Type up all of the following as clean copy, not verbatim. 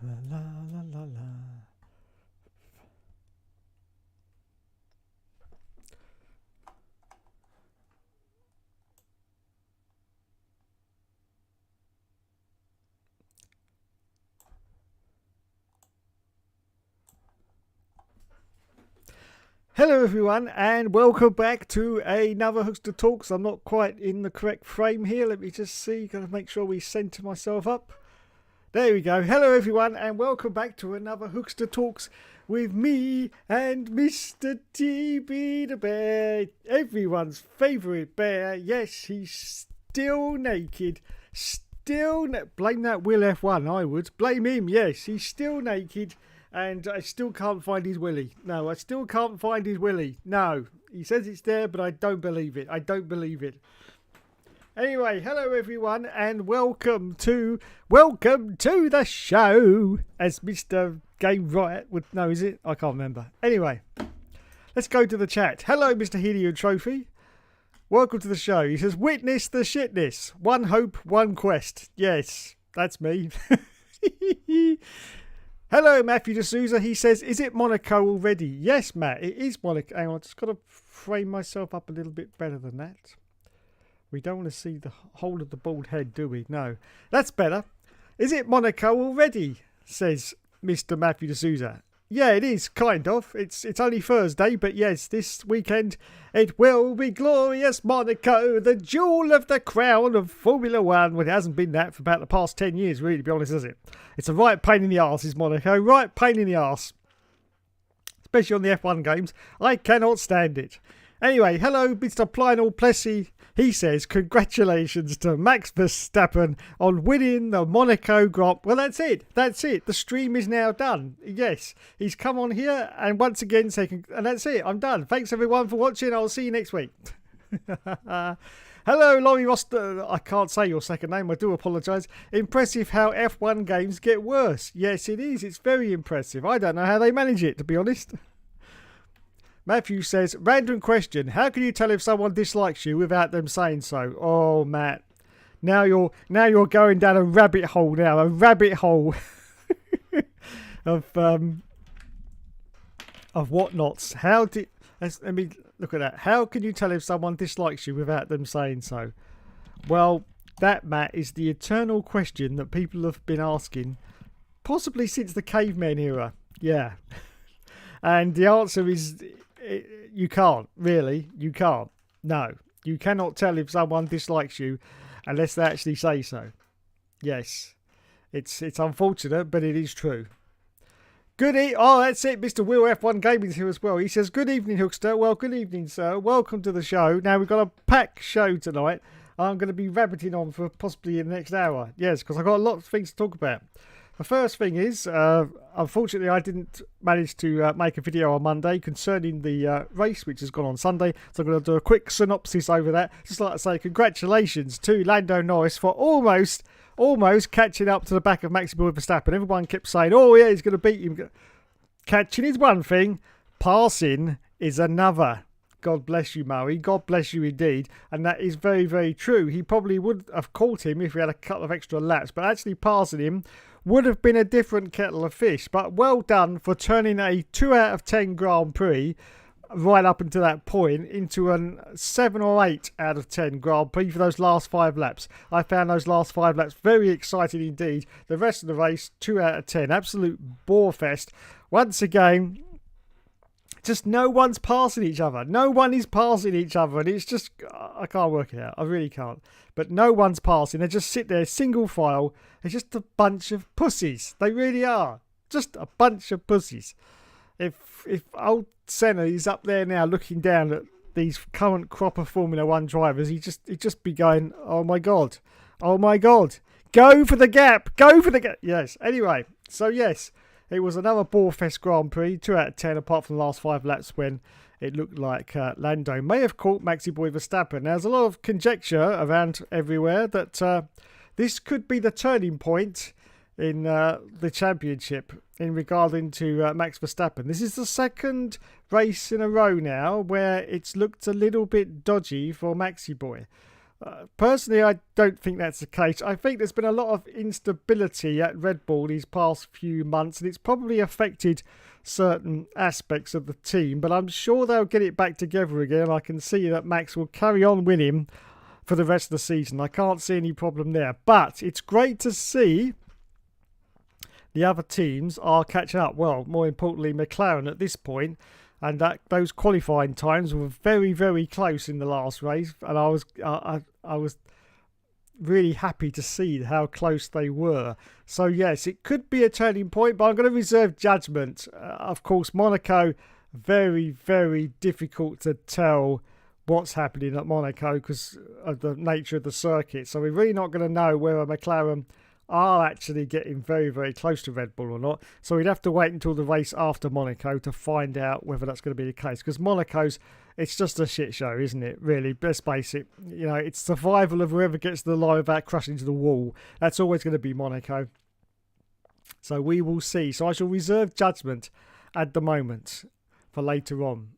La la la la. Hello everyone and welcome back to another Hookster Talks. I'm not quite in the correct frame here. Let me just see. Gotta make sure we center myself up. There we go. Hello everyone and welcome back to another Hookster Talks with me and Mr. TB the Bear. Everyone's favourite bear. Yes, he's still naked. Blame that Will F1, I would. Blame him, yes. He's still naked. And I still can't find his willy. No, I still can't find his willy. No, he says it's there, but I don't believe it. I don't believe it. Anyway, hello everyone, and welcome to the show. As Mr. Game Riot would know, is it? I can't remember. Anyway, let's go to the chat. Hello, Mr. Helio Trophy. Welcome to the show. He says, "Witness the shitness. One hope, one quest." Yes, that's me. Hello, Matthew D'Souza. He says, "Is it Monaco already?" Yes, Matt, it is Monaco. Hang on, I've just got to frame myself up a little bit better than that. We don't want to see the whole of the bald head, do we? No. That's better. "Is it Monaco already?" says Mr. Matthew D'Souza. Yeah, it is, kind of. It's only Thursday, but yes, this weekend it will be glorious Monaco, the jewel of the crown of Formula One. Well, it hasn't been that for about the past 10 years, really, to be honest, has it? It's a right pain in the arse, is Monaco. Right pain in the arse. Especially on the F1 games. I cannot stand it. Anyway, hello, Mr. Lionel Plessy. He says, "Congratulations to Max Verstappen on winning the Monaco Grand." Well, that's it. That's it. The stream is now done. Yes, he's come on here and once again and that's it. I'm done. Thanks everyone for watching. I'll see you next week. Hello, Laurie Roster. I can't say your second name. I do apologise. "Impressive how F1 games get worse." Yes, it is. It's very impressive. I don't know how they manage it, to be honest. Matthew says, "Random question. How can you tell if someone dislikes you without them saying so?" Oh, Matt. Now you're going down a rabbit hole now. A rabbit hole of whatnots. Let me look at that. How can you tell if someone dislikes you without them saying so? Well, that, Matt, is the eternal question that people have been asking, possibly since the caveman era. Yeah. And the answer is, you can't, really. You can't. No. You cannot tell if someone dislikes you unless they actually say so. Yes. It's unfortunate, but it is true. Oh, that's it. Mr. Will F1 Gaming's here as well. He says, "Good evening, Hookster." Well, good evening, sir. Welcome to the show. Now, we've got a packed show tonight. I'm going to be rabbiting on for possibly the next hour. Yes, because I've got a lot of things to talk about. The first thing is, unfortunately, I didn't manage to make a video on Monday concerning the race, which has gone on Sunday. So I'm going to do a quick synopsis over that. Just like to say congratulations to Lando Norris for almost catching up to the back of Max Verstappen. Everyone kept saying, "Oh, yeah, he's going to beat him." Catching is one thing. Passing is another. God bless you, Murray. God bless you indeed. And that is very, very true. He probably would have caught him if he had a couple of extra laps. But actually passing him would have been a different kettle of fish. But well done for turning a 2 out of 10 Grand Prix right up until that point into a 7 or 8 out of 10 Grand Prix for those last 5 laps. I found those last 5 laps very exciting indeed. The rest of the race, 2 out of 10. Absolute bore fest. Once again, just no one's passing each other. No one is passing each other. And it's just, I can't work it out. I really can't. But no one's passing. They just sit there single file. They're just a bunch of pussies. They really are. Just a bunch of pussies. If old Senna is up there now looking down at these current crop of Formula One drivers, he'd just be going, "Oh my God. Oh my God. Go for the gap. Go for the gap." Yes. Anyway, so yes. It was another Borefest Grand Prix, 2 out of 10, apart from the last 5 laps when it looked like Lando may have caught Maxi Boy Verstappen. Now, there's a lot of conjecture around everywhere that this could be the turning point in the championship in regarding to Max Verstappen. This is the second race in a row now where it's looked a little bit dodgy for Maxi Boy. Personally, I don't think that's the case. I think there's been a lot of instability at Red Bull these past few months, and it's probably affected certain aspects of the team, but I'm sure they'll get it back together again. I can see that Max will carry on winning for the rest of the season. I can't see any problem there, but it's great to see the other teams are catching up. Well, more importantly, McLaren at this point, and that those qualifying times were very, very close in the last race, and I was really happy to see how close they were. So yes, it could be a turning point, but I'm going to reserve judgment. Of course, Monaco, very, very difficult to tell what's happening at Monaco because of the nature of the circuit. So we're really not going to know whether McLaren are actually getting very, very close to Red Bull or not. So we'd have to wait until the race after Monaco to find out whether that's going to be the case. Because Monaco's, it's just a shit show, isn't it? Really, let's face it. You know, it's survival of whoever gets to the line without crashing into the wall. That's always going to be Monaco. So we will see. So I shall reserve judgment at the moment for later on.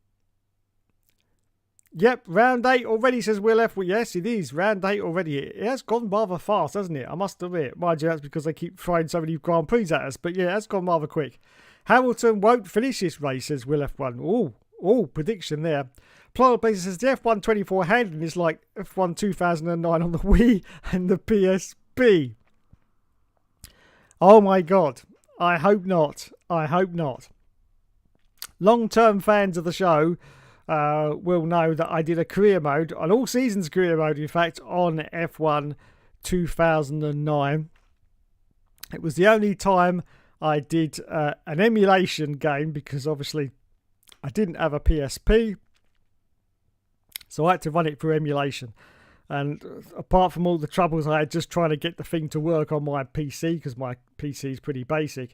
Yep, round 8 already, says Will F. Well, yes, it is. Round 8 already. It has gone rather fast, hasn't it? I must admit. Mind you, that's because they keep throwing so many Grand Prix at us. But yeah, it has gone rather quick. Hamilton won't finish this race, says Will F1. Oh, prediction there. Planet Blazer says the F1 24 handling is like F1 2009 on the Wii and the PSP. Oh my God. I hope not. I hope not. Long-term fans of the show will know that I did a career mode, an all seasons career mode, in fact, on F1 2009. It was the only time I did an emulation game because obviously I didn't have a PSP, so I had to run it through emulation. And apart from all the troubles I had just trying to get the thing to work on my PC, because my PC is pretty basic,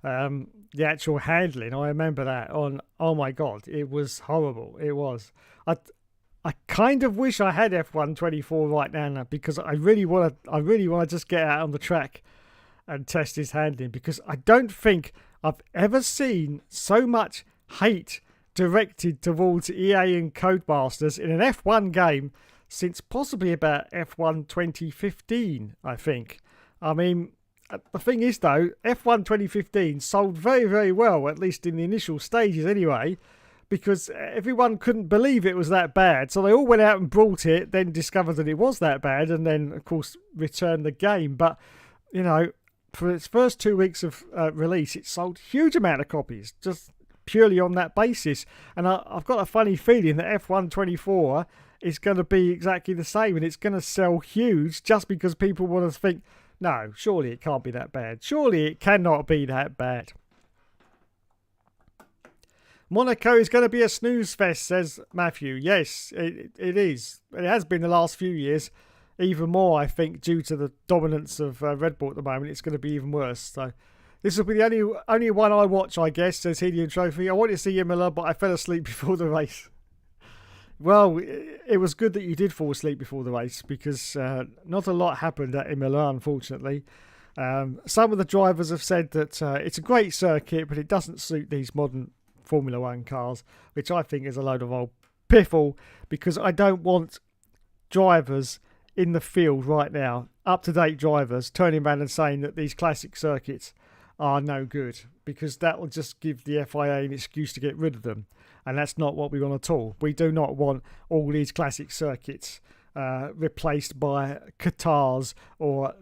the actual handling, I remember that on, oh my God, it was horrible. It was. I kind of wish I had F1 24 right now because I really want to just get out on the track and test his handling, because I don't think I've ever seen so much hate directed towards EA and Codemasters in an F1 game since possibly about F1 2015, I think. I mean, the thing is, though, F1 2015 sold very, very well, at least in the initial stages anyway, because everyone couldn't believe it was that bad. So they all went out and bought it, then discovered that it was that bad, and then, of course, returned the game. But, you know, for its first 2 weeks of release, it sold huge amount of copies, just purely on that basis. And I've got a funny feeling that F1 24 is going to be exactly the same, and it's going to sell huge just because people want to think, no, surely it can't be that bad. Surely it cannot be that bad. Monaco is going to be a snooze fest, says Matthew. Yes, it is. It has been the last few years. Even more, I think, due to the dominance of Red Bull at the moment, it's going to be even worse. So this will be the only one I watch, I guess, says Helium Trophy. I wanted to see Imola, but I fell asleep before the race. Well, it was good that you did fall asleep before the race, because not a lot happened at Imola, unfortunately. Some of the drivers have said that it's a great circuit, but it doesn't suit these modern Formula One cars, which I think is a load of old piffle, because I don't want drivers in the field right now, up-to-date drivers, turning around and saying that these classic circuits are no good, because that will just give the FIA an excuse to get rid of them. And that's not what we want at all. We do not want all these classic circuits replaced by Qatars or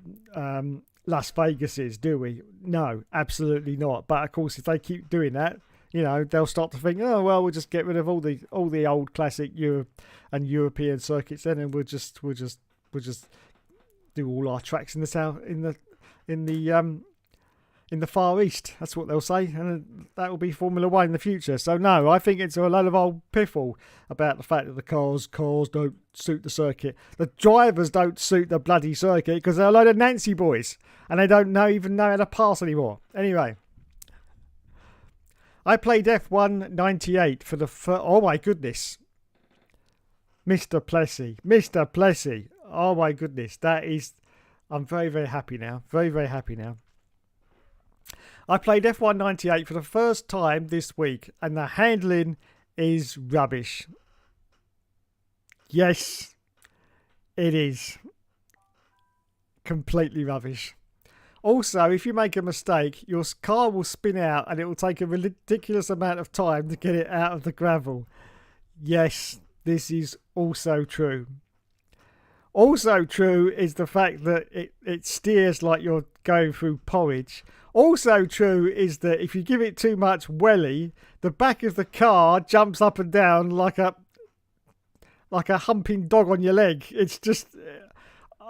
Las Vegases, do we? No, absolutely not. But of course, if they keep doing that, you know, they'll start to think, oh well, we'll just get rid of all the old classic Europe and European circuits then, and we'll just do all our tracks in the south, in the Far East. That's what they'll say, and that will be Formula One in the future. So no, I think it's a load of old piffle about the fact that the cars don't suit the circuit. The drivers don't suit the bloody circuit because they're a load of Nancy boys and they don't even know how to pass anymore. Anyway, I played F1 98 for the oh my goodness, Mr. Plessy. Oh my goodness, I'm very, very happy now. Very, very happy now. I played F1 98 for the first time this week, and the handling is rubbish. Yes, It is completely rubbish. Also, if you make a mistake, your car will spin out and it will take a ridiculous amount of time to get it out of the gravel. Yes, this is also true. Also true is the fact that it steers like you're going through porridge. Also true is that if you give it too much welly, the back of the car jumps up and down like a humping dog on your leg. It's just...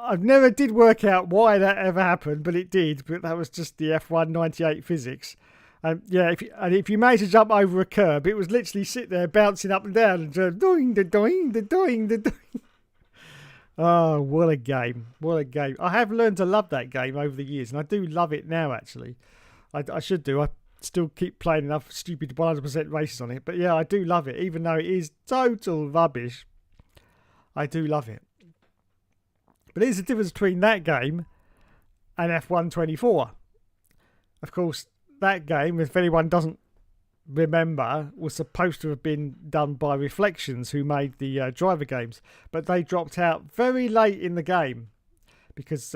I've never did work out why that ever happened, but it did. But that was just the F1 98 physics. Yeah, if you managed to jump over a curb, it was literally sit there bouncing up and down and doing the doing the doing the doing. Oh, what a game! What a game! I have learned to love that game over the years, and I do love it now. Actually, I should do. I still keep playing enough stupid 100% races on it, but yeah, I do love it, even though it is total rubbish. I do love it. But there's a difference between that game and F1 24. Of course, that game, if anyone doesn't remember, was supposed to have been done by Reflections, who made the driver games. But they dropped out very late in the game because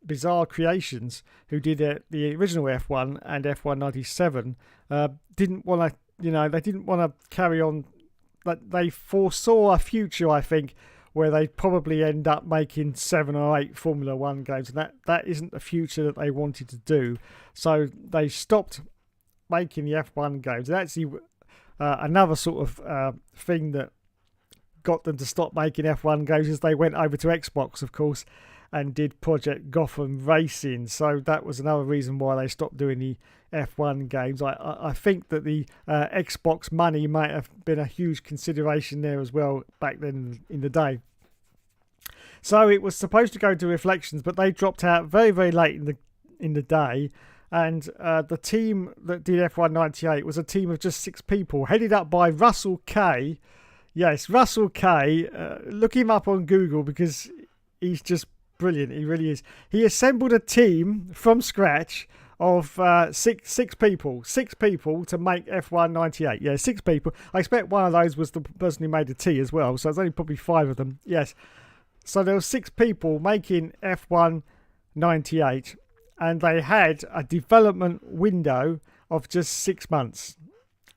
Bizarre Creations, who did the original F1 and F1 97, didn't want to, they didn't want to carry on. They foresaw a future, I think, where they'd probably end up making 7 or 8 Formula 1 games. And that isn't the future that they wanted to do. So they stopped making the F1 games. And actually, another sort of thing that got them to stop making F1 games is they went over to Xbox, of course, and did Project Gotham Racing. So that was another reason why they stopped doing the F1 games. I think that the Xbox money might have been a huge consideration there as well back then in the day. So it was supposed to go to Reflections, but they dropped out very, very late in the day. And the team that did F1 98 was a team of just 6 people, headed up by Russell Kay. Yes, Russell Kay. Look him up on Google because he's just brilliant. He really is. He assembled a team from scratch of six people to make F1 98. Yeah, 6 people. I expect one of those was the person who made the T as well. So there's only probably 5 of them. Yes. So there were 6 people making F1 98. And they had a development window of just 6 months.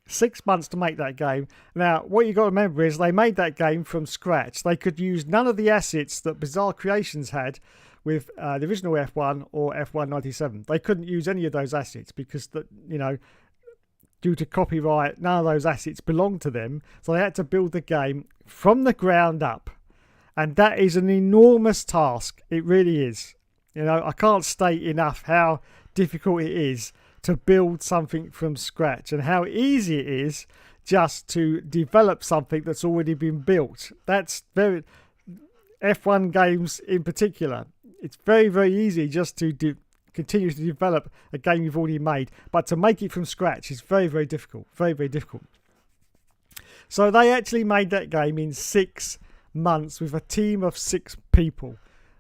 6 months to make that game. Now, what you got to remember is they made that game from scratch. They could use none of the assets that Bizarre Creations had with the original F1 or F1 97. They couldn't use any of those assets because, due to copyright, none of those assets belonged to them. So they had to build the game from the ground up. And that is an enormous task. It really is. I can't state enough how difficult it is to build something from scratch and how easy it is just to develop something that's already been built. That's very... F1 games in particular. It's very, very easy just to continue to develop a game you've already made. But to make it from scratch is very, very difficult. Very, very difficult. So they actually made that game in 6 months with a team of 6 people.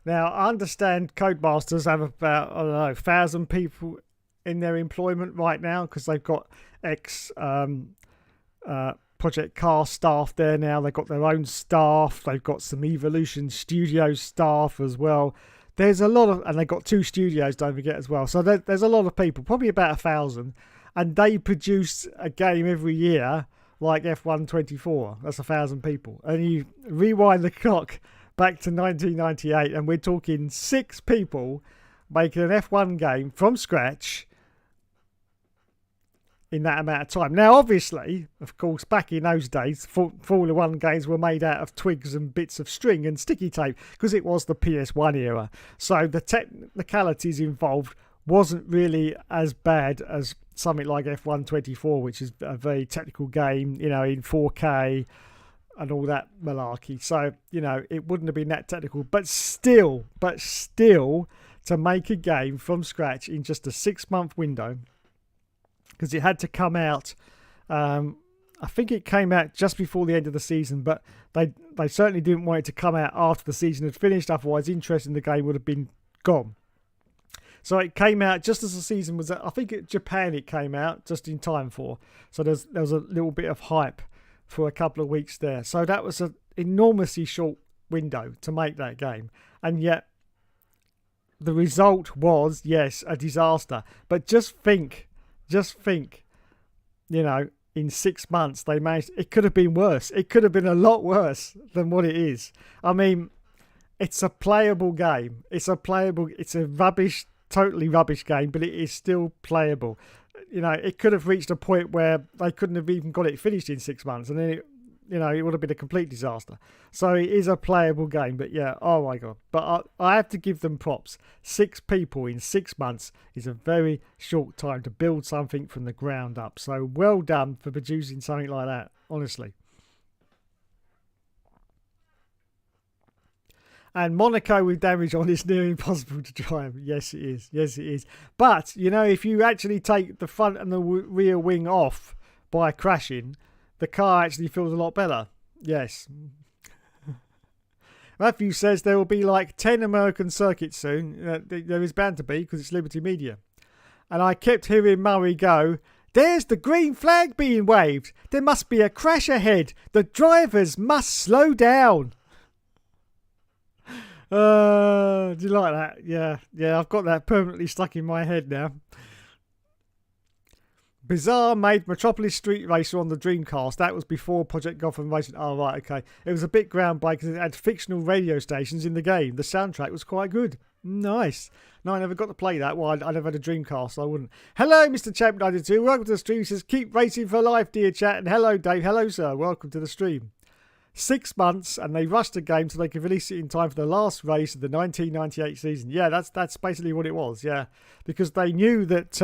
Now, I understand Codemasters have about, 1,000 people in their employment right now because they've got Project Car staff there now. They've got their own staff. They've got some Evolution Studios staff as well. There's a lot of... And they've got 2 studios, don't forget, as well. So there's a lot of people, probably about 1,000. And they produce a game every year like F1 24. That's 1,000 people. And you rewind the clock back to 1998 and we're talking 6 people making an F1 game from scratch in that amount of time. Now obviously, of course, back in those days, Formula 1 games were made out of twigs and bits of string and sticky tape because it was the PS1 era. So the technicalities involved wasn't really as bad as something like F1 24, which is a very technical game, in 4K and all that malarkey. So, it wouldn't have been that technical. But still, to make a game from scratch in just a 6-month window, because it had to come out, I think it came out just before the end of the season, but they certainly didn't want it to come out after the season had finished, otherwise interest in the game would have been gone. So it came out just as the season was, I think in Japan it came out just in time for. So there was a little bit of hype for a couple of weeks there. So that was an enormously short window to make that game, and yet the result was, yes, a disaster. But just think, you know, in 6 months they managed. It could have been worse. It could have been a lot worse than what it is. I mean, it's a playable game. It's a rubbish, totally rubbish game, but it is still playable. You know, it could have reached a point where they couldn't have even got it finished in 6 months, and then it would have been a complete disaster. So it is a playable game, but yeah, oh my God. But I have to give them props. 6 people in 6 months is a very short time to build something from the ground up. So well done for producing something like that, honestly. And Monaco with damage on is near impossible to drive. Yes, it is. Yes, it is. But, you know, if you actually take the front and the rear wing off by crashing, the car actually feels a lot better. Yes. Matthew says there will be like 10 American circuits soon. There is bound to be, because it's Liberty Media. And I kept hearing Murray go, "There's the green flag being waved. There must be a crash ahead. The drivers must slow down." Do you like that? Yeah, I've got that permanently stuck in my head now. Bizarre made Metropolis Street Racer on the Dreamcast. That was before Project Gotham Racing. Oh, right, okay. It was a bit groundbreaking because it had fictional radio stations in the game. The soundtrack was quite good. Nice. No, I never got to play that. Well, I never had a Dreamcast, so I wouldn't. Hello, Mr. Champ 92. Welcome to the stream. He says, "Keep racing for life, dear chat." And hello, Dave. Hello, sir. Welcome to the stream. 6 months, and they rushed the game so they could release it in time for the last race of the 1998 season. Yeah, that's basically what it was. Yeah, because they knew that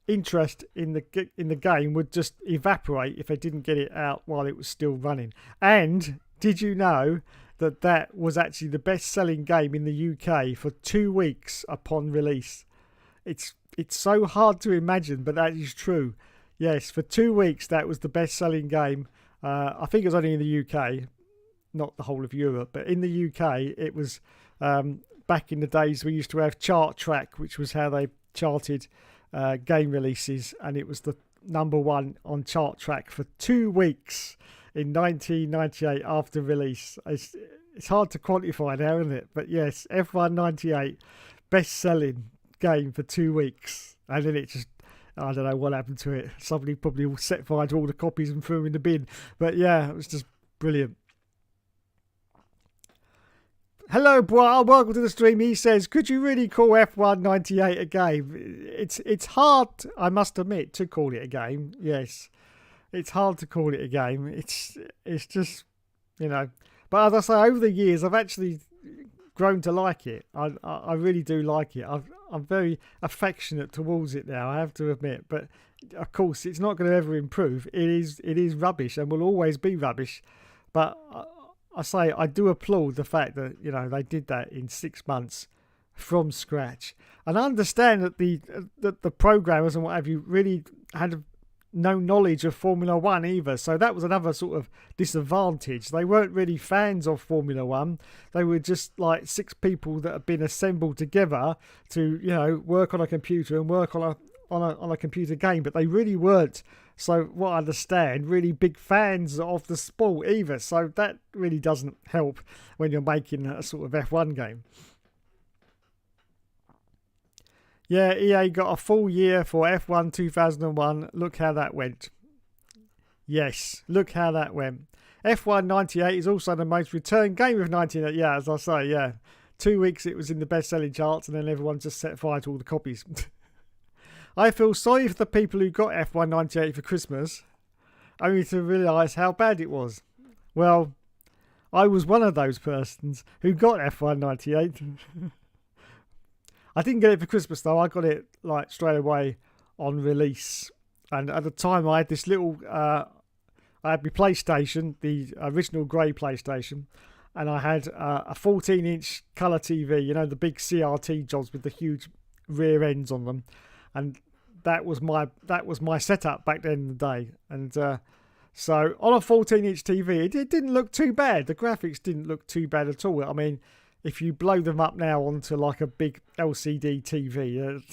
interest in the game would just evaporate if they didn't get it out while it was still running. And did you know that was actually the best-selling game in the UK for 2 weeks upon release? It's so hard to imagine, but that is true. Yes, for 2 weeks that was the best-selling game. I think it was only in the UK, not the whole of Europe, but in the UK it was back in the days we used to have Chart Track, which was how they charted game releases, and it was the #1 on Chart Track for 2 weeks in 1998 after release. It's hard to quantify now, isn't it? But yes, F1 98 best-selling game for 2 weeks, and then it just, I don't know what happened to it. Somebody probably set fire to all the copies and threw them in the bin. But yeah, it was just brilliant. Hello, Bois. Welcome to the stream. He says, "Could you really call F1 98 a game?" It's hard, I must admit, to call it a game. Yes, it's hard to call it a game. It's just, you know. But as I say, over the years, I've actually grown to like it. I really do like it. I'm very affectionate towards it now, I have to admit. But of course, it's not going to ever improve. It is rubbish and will always be rubbish. But I say I do applaud the fact that, you know, they did that in 6 months from scratch. And I understand that the programmers and what have you really had no knowledge of Formula One either, so that was another sort of disadvantage. They weren't really fans of Formula One. They were just like 6 people that had been assembled together to, you know, work on a computer and work on a computer game, but they really weren't, so what I understand, really big fans of the sport either. So that really doesn't help when you're making a sort of F1 game. Yeah, EA got a full year for F1 2001. Look how that went. Yes, look how that went. F1 98 is also the most returned game of 1998. Yeah, as I say, yeah. 2 weeks it was in the best-selling charts, and then everyone just set fire to all the copies. I feel sorry for the people who got F1 98 for Christmas, only to realise how bad it was. Well, I was one of those persons who got F1 98. I didn't get it for Christmas though. I got it like straight away on release, and at the time I had this little I had my PlayStation, the original grey PlayStation, and I had a 14-inch colour TV, you know, the big CRT jobs with the huge rear ends on them, and that was my setup back then in the day. And so on a 14-inch TV, it didn't look too bad. The graphics didn't look too bad at all. I mean, if you blow them up now onto like a big LCD TV,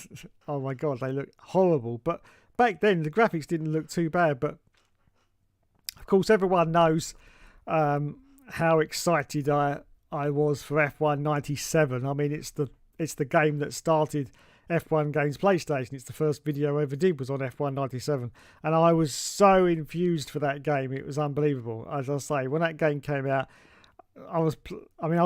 oh my God, they look horrible. But back then, the graphics didn't look too bad. But of course, everyone knows how excited I was for F1 97. I mean, it's the game that started F1 Games PlayStation. It's the first video I ever did was on F1 97, and I was so infused for that game. It was unbelievable. As I say, when that game came out, I was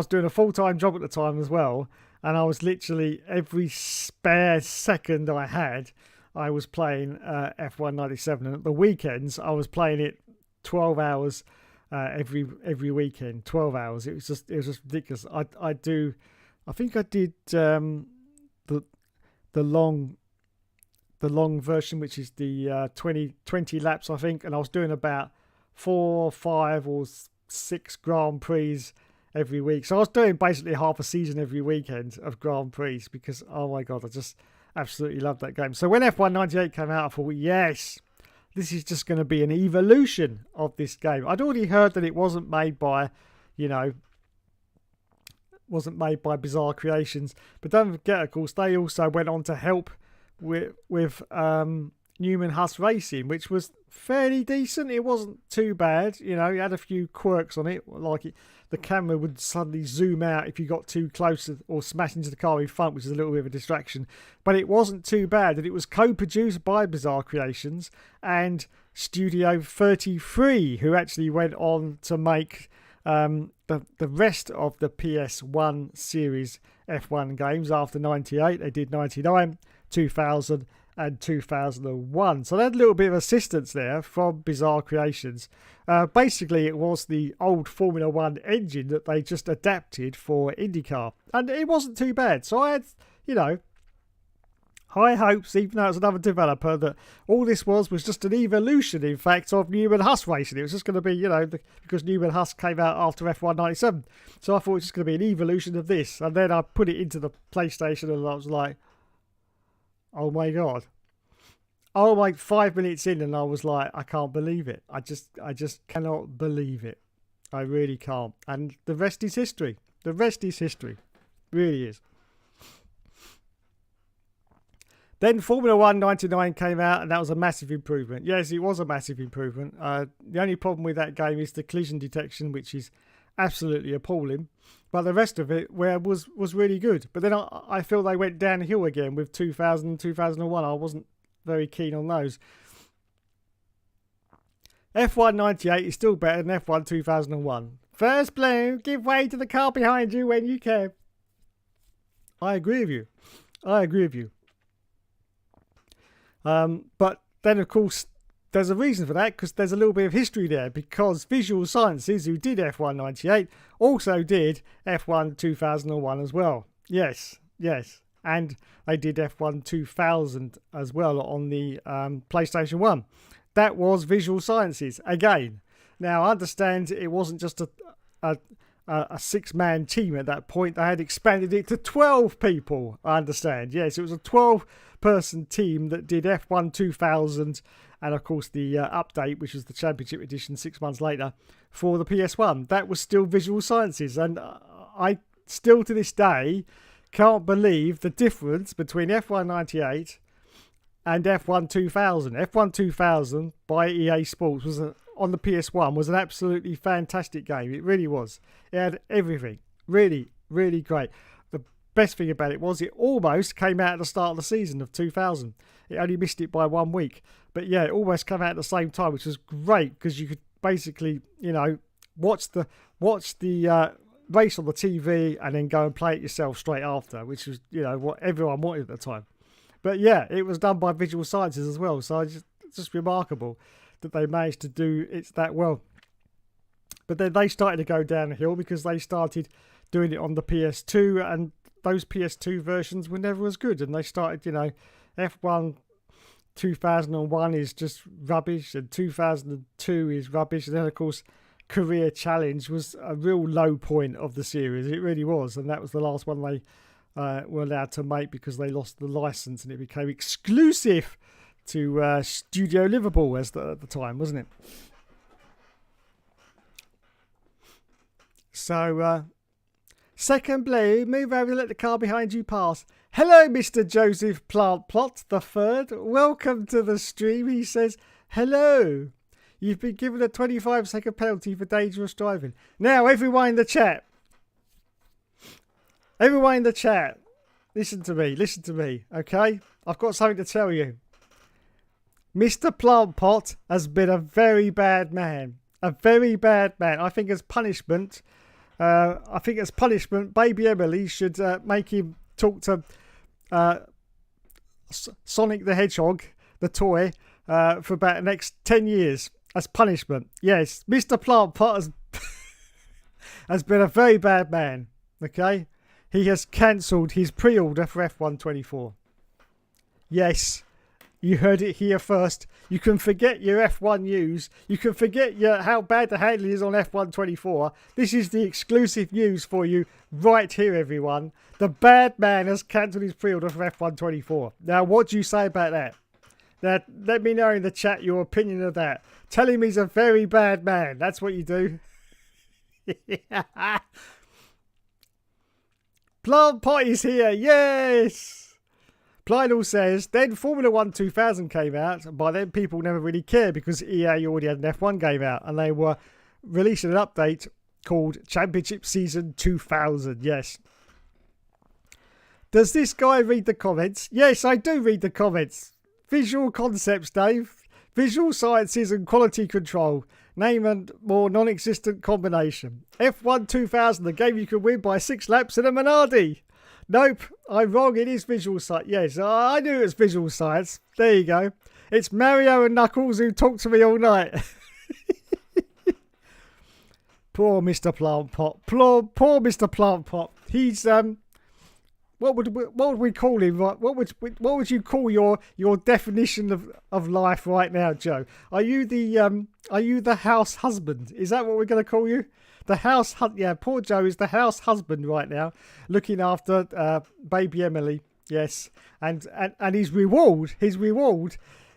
doing a full-time job at the time as well, and I was literally every spare second I had, I was playing F1 97, and at the weekends I was playing it 12 hours every weekend. 12 hours. It was just ridiculous. I think I did the long version, which is the 20 laps, I think, and I was doing about 4, 5 or 6 Grand Prix every week. So I was doing basically half a season every weekend of Grand Prix because, oh my God, I just absolutely loved that game. So when F1 98 came out, I thought, yes, this is just going to be an evolution of this game. I'd already heard that it wasn't made by Bizarre Creations, but don't forget, of course, they also went on to help with Newman Huss Racing, which was fairly decent. It wasn't too bad, it had a few quirks on it, like the camera would suddenly zoom out if you got too close or smash into the car in front, which is a little bit of a distraction, but it wasn't too bad. And it was co-produced by Bizarre Creations and Studio 33, who actually went on to make the rest of the PS1 series F1 games after 98. They did 99, 2000 and 2001. So they had a little bit of assistance there from Bizarre Creations. Basically, it was the old Formula 1 engine that they just adapted for IndyCar. And it wasn't too bad. So I had, high hopes, even though it's another developer, that all this was just an evolution, in fact, of Newman Huss Racing. It was just going to be, because Newman Huss came out after F1 97. So I thought it was just going to be an evolution of this. And then I put it into the PlayStation and I was like, oh my God. Oh my, 5 minutes in and I was like, I can't believe it. I just cannot believe it. I really can't. And the rest is history. The rest is history. Really is. Then Formula 1 99 came out, and that was a massive improvement. Yes, it was a massive improvement. The only problem with that game is the collision detection, which is absolutely appalling. But the rest of it was really good. But then I feel they went downhill again with 2000 and 2001. I wasn't very keen on those. F1 98 is still better than F1 2001. First blue, give way to the car behind you when you can. I agree with you. But then, of course, there's a reason for that, because there's a little bit of history there, because Visual Sciences, who did F1 98, also did F1 2001 as well. Yes. And they did F1 2000 as well on the PlayStation 1. That was Visual Sciences again. Now, I understand it wasn't just a 6-man team at that point. They had expanded it to 12 people, I understand. Yes, it was a 12-person team that did F1 2000 and, of course, the update, which was the Championship Edition 6 months later, for the PS1. That was still Visual Sciences. And I still, to this day, can't believe the difference between F1 98 and F1 2000. F1 2000 by EA Sports was on the PS1 was an absolutely fantastic game. It really was. It had everything. Really, really great. The best thing about it was it almost came out at the start of the season of 2000. It only missed it by 1 week. But yeah, it almost came out at the same time, which was great because you could basically, watch the race on the TV and then go and play it yourself straight after, which was, what everyone wanted at the time. But yeah, it was done by Visual Sciences as well. So it's just remarkable that they managed to do it that well. But then they started to go downhill because they started doing it on the PS2, and those PS2 versions were never as good. And they started, F1 2001 is just rubbish, and 2002 is rubbish. And then, of course, Career Challenge was a real low point of the series. It really was. And that was the last one they were allowed to make because they lost the license and it became exclusive to Studio Liverpool at the time, wasn't it? So, second blue, move over and let the car behind you pass. Hello, Mr. Joseph Plant Plot the Third. Welcome to the stream, he says. Hello. You've been given a 25-second penalty for dangerous driving. Now, everyone in the chat. Everyone in the chat. Listen to me, okay? I've got something to tell you. Mr. Plant Pot has been a very bad man. A very bad man. I think as punishment, Baby Emily should make him talk to Sonic the Hedgehog, the toy, for about the next 10 years as punishment. Yes, Mr. Plant Pot has been a very bad man, okay? He has cancelled his pre-order for F124. Yes, you heard it here first. You can forget your F1 news. You can forget how bad the handling is on F124. This is the exclusive news for you right here, everyone. The bad man has cancelled his pre-order for F124. Now, what do you say about that? Now, let me know in the chat your opinion of that. Tell him he's a very bad man. That's what you do. Plant Pot is here. Yes. Plynal says, then Formula 1 2000 came out. By then, people never really cared because EA already had an F1 game out. And they were releasing an update called Championship Season 2000. Yes. Does this guy read the comments? Yes, I do read the comments. Visual concepts, Dave. Visual sciences and quality control. Name and more non-existent combination. F1 2000, the game you can win by 6 laps in a Minardi. Nope, I'm wrong. It is visual science. Yes, I knew it was visual science. There you go. It's Mario and Knuckles who talk to me all night. Poor Mr. Plant Pot. Poor Mr. Plant Pot. He's what would we call him? What would you call your definition of life right now, Joe? Are you the house husband? Is that what we're going to call you? The house yeah, poor Joe is the house husband right now, looking after baby Emily. Yes, and his reward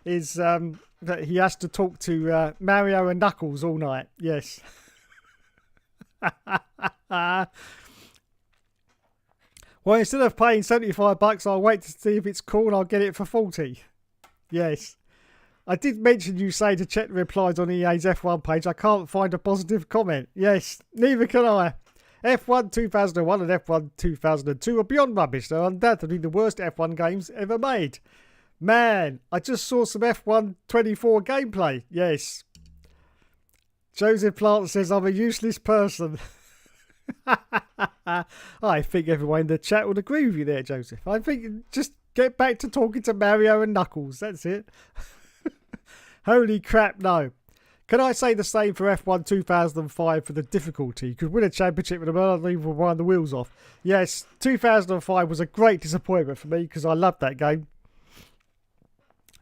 is that he has to talk to Mario and Knuckles all night. Yes. Well, instead of paying $75, I'll wait to see if it's cool and I'll get it for 40. Yes. I did mention you say to check the replies on EA's F1 page. I can't find a positive comment. Yes, neither can I. F1 2001 and F1 2002 are beyond rubbish. They're undoubtedly the worst F1 games ever made. Man, I just saw some F1 24 gameplay. Yes. Joseph Plant says I'm a useless person. I think everyone in the chat would agree with you there, Joseph. I think just get back to talking to Mario and Knuckles. That's it. Holy crap, no. Can I say the same for F1 2005 for the difficulty? You could win a championship with even wind the wheels off. Yes, 2005 was a great disappointment for me because I loved that game.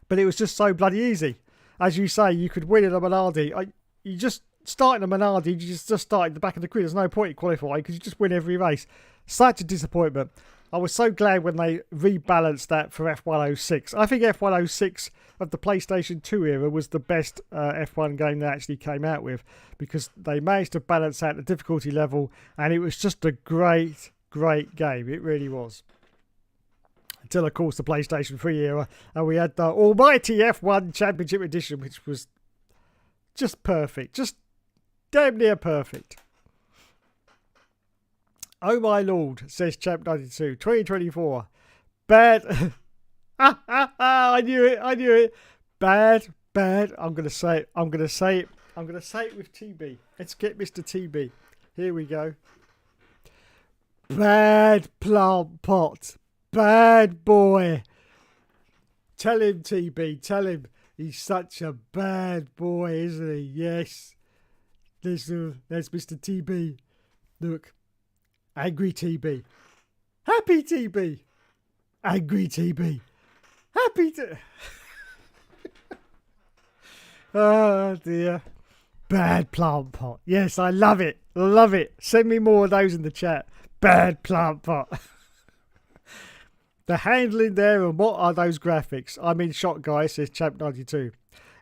But it was just so bloody easy. As you say, you could win in a Minardi. You just start in a Minardi, you just start in the back of the grid. There's no point in qualifying because you just win every race. Such a disappointment. I was so glad when they rebalanced that for F106. I think F106 of the PlayStation 2 era was the best F1 game they actually came out with because they managed to balance out the difficulty level and it was just a great game. It really was. Until, of course, the PlayStation 3 era and we had the almighty F1 Championship Edition, which was just perfect. Just damn near perfect. Oh my lord, says Champ92. 2024. Bad. I knew it. Bad. I'm going to say it. I'm going to say it with TB. Let's get Mr. TB. Here we go. Bad Plant Pot. Bad boy. Tell him, TB. Tell him. He's such a bad boy, isn't he? Yes. There's Mr. TB. Look. Angry TB. Happy TB. Angry TB. Happy to. Oh dear. Bad Plant Pot. Yes, I love it. Love it. Send me more of those in the chat. Bad Plant Pot. The handling there and what are those graphics? I'm in shock, guys, says Champ92.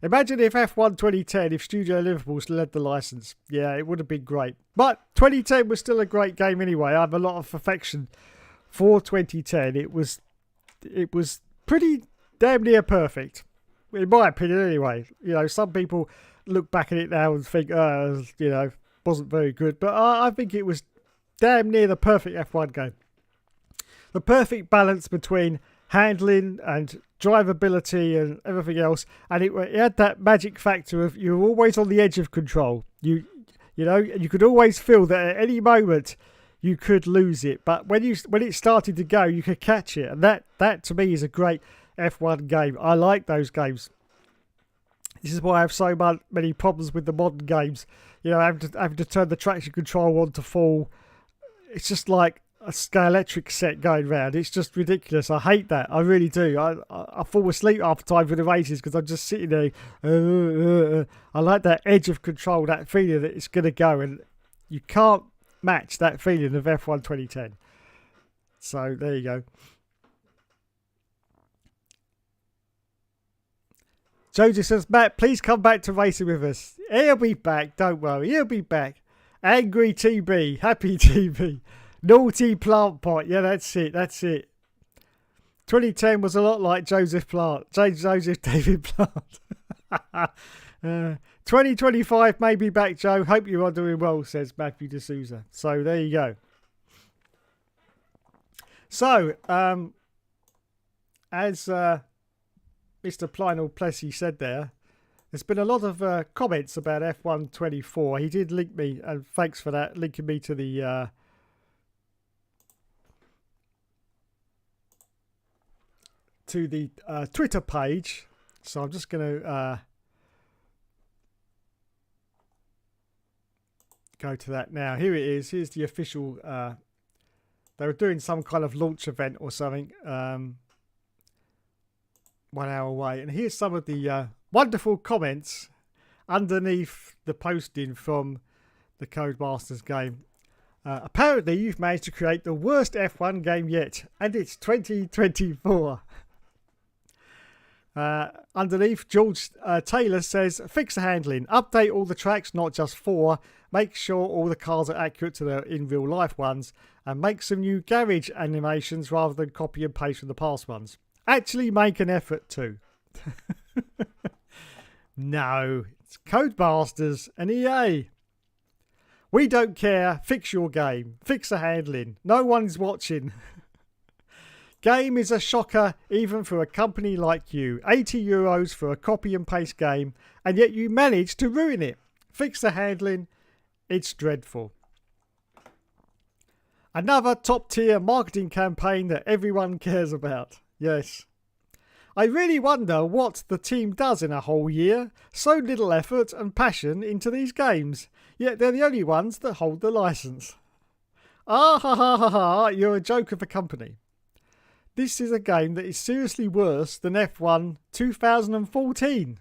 Imagine if F1 2010, if Studio Liverpool still had the license. Yeah, it would have been great. But 2010 was still a great game anyway. I have a lot of affection for 2010. It was pretty damn near perfect. In my opinion anyway. You know, some people look back at it now and think, wasn't very good. But I think it was damn near the perfect F1 game. The perfect balance between handling and drivability and everything else, and it had that magic factor of you were always on the edge of control. You could always feel that at any moment you could lose it, but when it started to go, you could catch it, and that to me is a great F1 game. I like those games. This is why I have so many problems with the modern games. Having to turn the traction control on to full. It's just like a scalextric set going round. It's just ridiculous. I hate that. I really do. I fall asleep half the time for the races because I'm just sitting there. I like that edge of control, that feeling that it's going to go, and you can't match that feeling of F1 2010. So there you go. Joseph says, Matt, please come back to racing with us. He'll be back. Don't worry. He'll be back. Angry TB. Happy TB. Naughty Plant Pot. Yeah, that's it. 2010 was a lot like Joseph David Plant. 2025 may be back, Joe. Hope you are doing well, says Matthew D'Souza. So there you go. So, as Mr. Plynal Plessy said there's been a lot of comments about F1 24. He did link me, and thanks for that, linking me to the Twitter page. So I'm just going to go to that now. Here it is. Here's the official. They were doing some kind of launch event or something 1 hour away. And here's some of the wonderful comments underneath the posting from the Codemasters game. Apparently, you've managed to create the worst F1 game yet, and it's 2024. Underneath, George Taylor says, fix the handling, update all the tracks, not just 4, make sure all the cars are accurate to their in real life ones, and make some new garage animations rather than copy and paste from the past ones. Actually make an effort too. No, it's Codemasters and EA. We don't care, fix your game, fix the handling, no one's watching. Game is a shocker even for a company like you. €80 for a copy and paste game, and yet you managed to ruin it. Fix the handling, it's dreadful. Another top tier marketing campaign that everyone cares about. Yes. I really wonder what the team does in a whole year. So little effort and passion into these games, yet they're the only ones that hold the license. Ah ha ha ha ha, you're a joke of a company. This is a game that is seriously worse than F1 2014.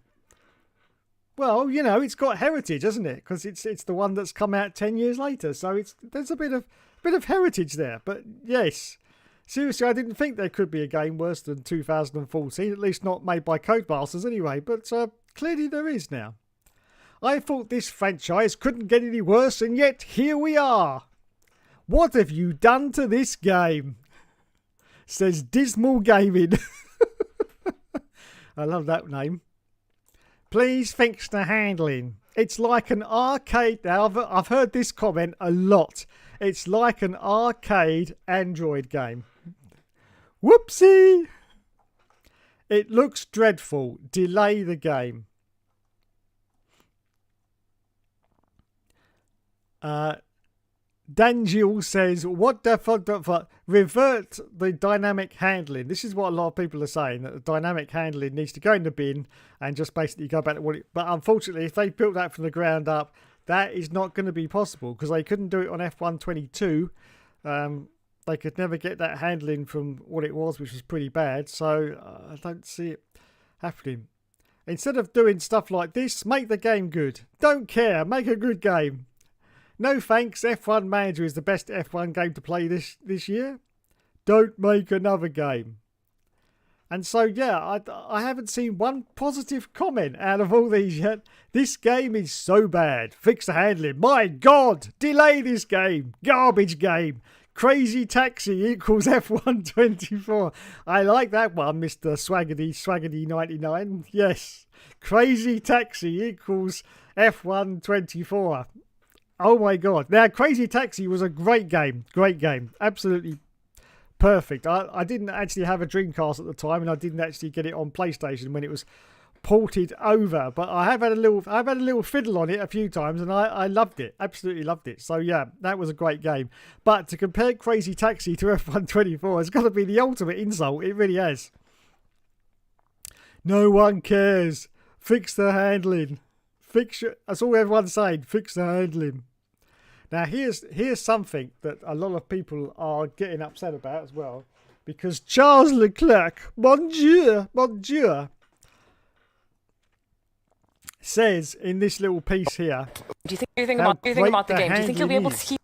Well, it's got heritage, hasn't it? Because it's the one that's come out 10 years later. So there's a bit of heritage there. But yes, seriously, I didn't think there could be a game worse than 2014, at least not made by Codemasters anyway. But clearly there is now. I thought this franchise couldn't get any worse, and yet here we are. What have you done to this game? Says Dismal Gaming. I love that name. Please fix the handling. It's like an arcade. Now, I've heard this comment a lot. It's like an arcade Android game. Whoopsie. It looks dreadful. Delay the game. Dangil says, what the fuck? Revert the dynamic handling. This is what a lot of people are saying, that the dynamic handling needs to go in the bin and just basically go back to what it... But unfortunately, if they built that from the ground up, that is not going to be possible because they couldn't do it on F1 22. They could never get that handling from what it was, which was pretty bad. So I don't see it happening. Instead of doing stuff like this, make the game good. Don't care. Make a good game. No thanks, F1 Manager is the best F1 game to play this year. Don't make another game. And so, yeah, I haven't seen one positive comment out of all these yet. This game is so bad. Fix the handling. My God! Delay this game. Garbage game. Crazy Taxi equals F124. I like that one, Mr. Swaggedy 99. Yes. Crazy Taxi equals F124. Oh my god. Now, Crazy Taxi was a great game. Great game. Absolutely perfect. I didn't actually have a Dreamcast at the time, and I didn't actually get it on PlayStation when it was ported over, but I've had a little fiddle on it a few times, and I loved it. Absolutely loved it. So yeah, that was a great game. But to compare Crazy Taxi to F124 has got to be the ultimate insult. It really has. No one cares. Fix the handling. That's all everyone's saying. Fix the handling. Now here's something that a lot of people are getting upset about as well, because Charles Leclerc, mon Dieu, says in this little piece here. Do you think about the game? Do you think you'll be able to keep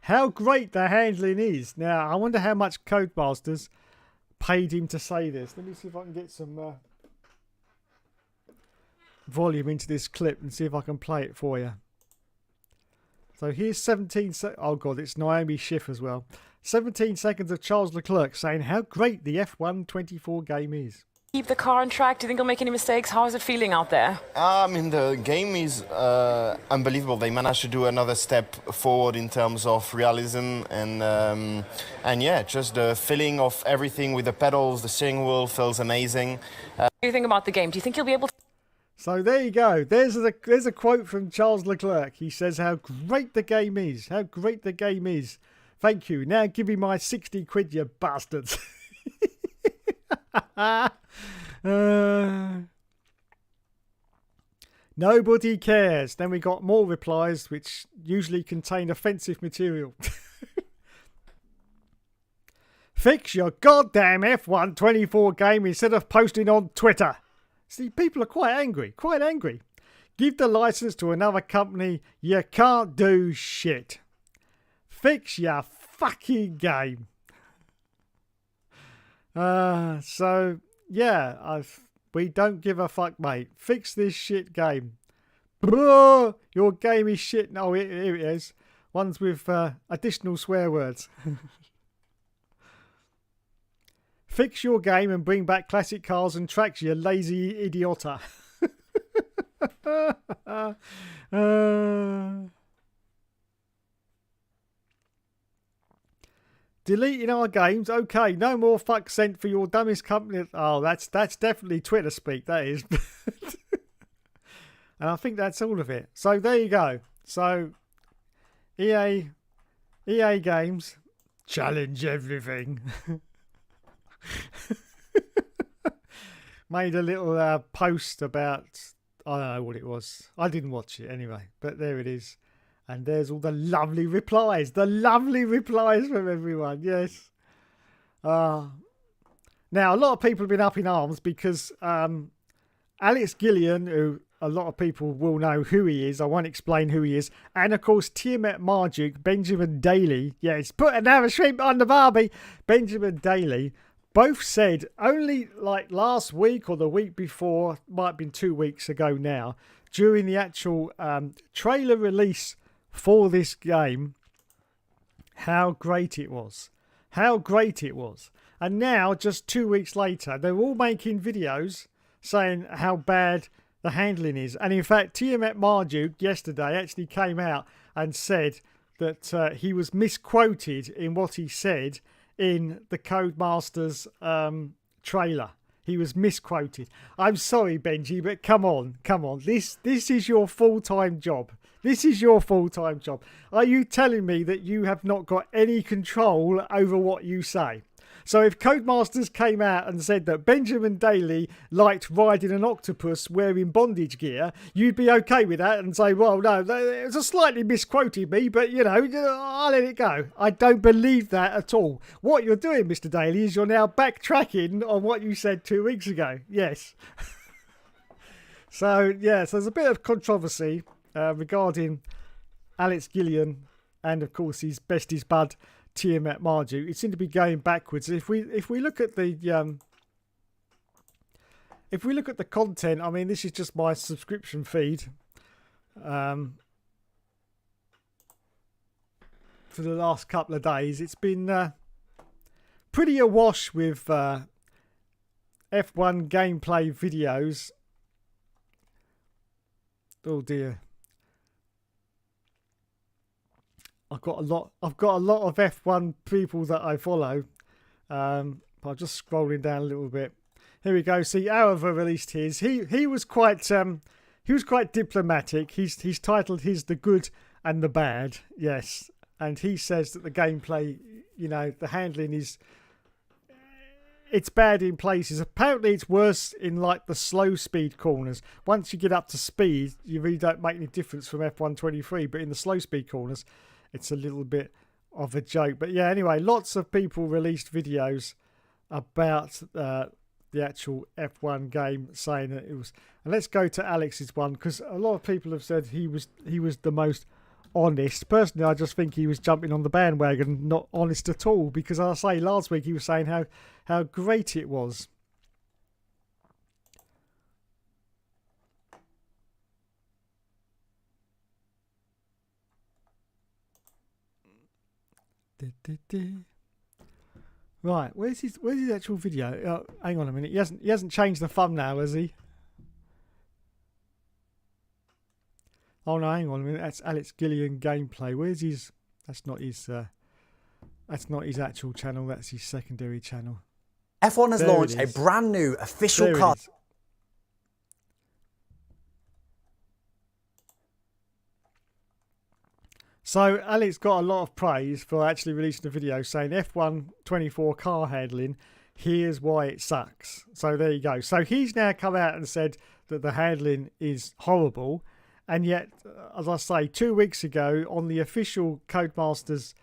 how great the handling is? Now I wonder how much Codemasters paid him to say this. Let me see if I can get some volume into this clip and see if I can play it for you. So here's 17 oh god, it's Naomi Schiff as well. 17 seconds of Charles Leclerc saying how great the F124 game is. Keep the car on track? Do you think you'll make any mistakes? How is it feeling out there? I mean, the game is unbelievable. They managed to do another step forward in terms of realism and yeah, just the feeling of everything with the pedals, the steering wheel feels amazing. What do you think about the game? Do you think you'll be able to... So there you go. There's a quote from Charles Leclerc. He says how great the game is. How great the game is. Thank you. Now give me my 60 quid, you bastards. Nobody cares. Then we got more replies which usually contain offensive material. Fix your goddamn F124 game instead of posting on Twitter. See, people are quite angry. Give the license to another company. You can't do shit. Fix your fucking game. So yeah, we don't give a fuck, mate. Fix this shit game. Bro, your game is shit. No, here it is. Ones with additional swear words. Fix your game and bring back classic cars and tracks, you lazy idiota. Deleting our games. Okay, no more fuck sent for your dumbest company. Oh, that's definitely Twitter speak, that is. And I think that's all of it. So there you go. So EA Games challenge everything. Made a little post about, I don't know what it was. I didn't watch it anyway, but there it is. And there's all the lovely replies. The lovely replies from everyone. Yes. Now, a lot of people have been up in arms because Alex Gillian, who a lot of people will know who he is. I won't explain who he is. And, of course, Tiamat Marjuk, Benjamin Daly. Yes, put another shrimp on the barbie. Benjamin Daly. Both said only like last week or the week before, might have been 2 weeks ago now, during the actual trailer release for this game, how great it was. How great it was. And now, just 2 weeks later, they're all making videos saying how bad the handling is. And in fact, Tiamat Marjuk yesterday actually came out and said that he was misquoted in what he said in the Codemasters trailer. He was misquoted. I'm sorry, Benji, but come on. This is your full-time job. This is your full-time job. Are you telling me that you have not got any control over what you say? So if Codemasters came out and said that Benjamin Daly liked riding an octopus wearing bondage gear, you'd be okay with that and say, well, no, it was a slightly misquoted me, but, you know, I'll let it go. I don't believe that at all. What you're doing, Mr. Daly, is you're now backtracking on what you said 2 weeks ago. Yes. So, yes, there's a bit of controversy regarding Alex Gillian and, of course, his besties bud, Tiamat Marjuk. It seemed to be going backwards. If we look at the content, I mean, this is just my subscription feed. for the last couple of days. It's been pretty awash with F1 gameplay videos. Oh dear. I've got a lot of F1 people that I follow. But I'm just scrolling down a little bit. Here we go. See, However released his. He was quite diplomatic. He's titled his The Good and the Bad. Yes. And he says that the gameplay, the handling it's bad in places. Apparently it's worse in like the slow speed corners. Once you get up to speed, you really don't make any difference from F1 23, but in the slow speed corners, it's a little bit of a joke. But yeah, anyway, lots of people released videos about the actual F1 game, saying that it was. And let's go to Alex's one, because a lot of people have said he was the most honest. Personally, I just think he was jumping on the bandwagon, not honest at all, because I say last week he was saying how great it was. Right, where's his actual video? Hang on a minute. He hasn't changed the thumbnail, has he? Oh no, hang on a minute. That's Alex Gillian gameplay. Where's his? That's not his actual channel. That's his secondary channel. F1 has launched a brand new official car. So Alex got a lot of praise for actually releasing a video saying F1 24 car handling, here's why it sucks. So there you go. So he's now come out and said that the handling is horrible. And yet, as I say, 2 weeks ago on the official Codemasters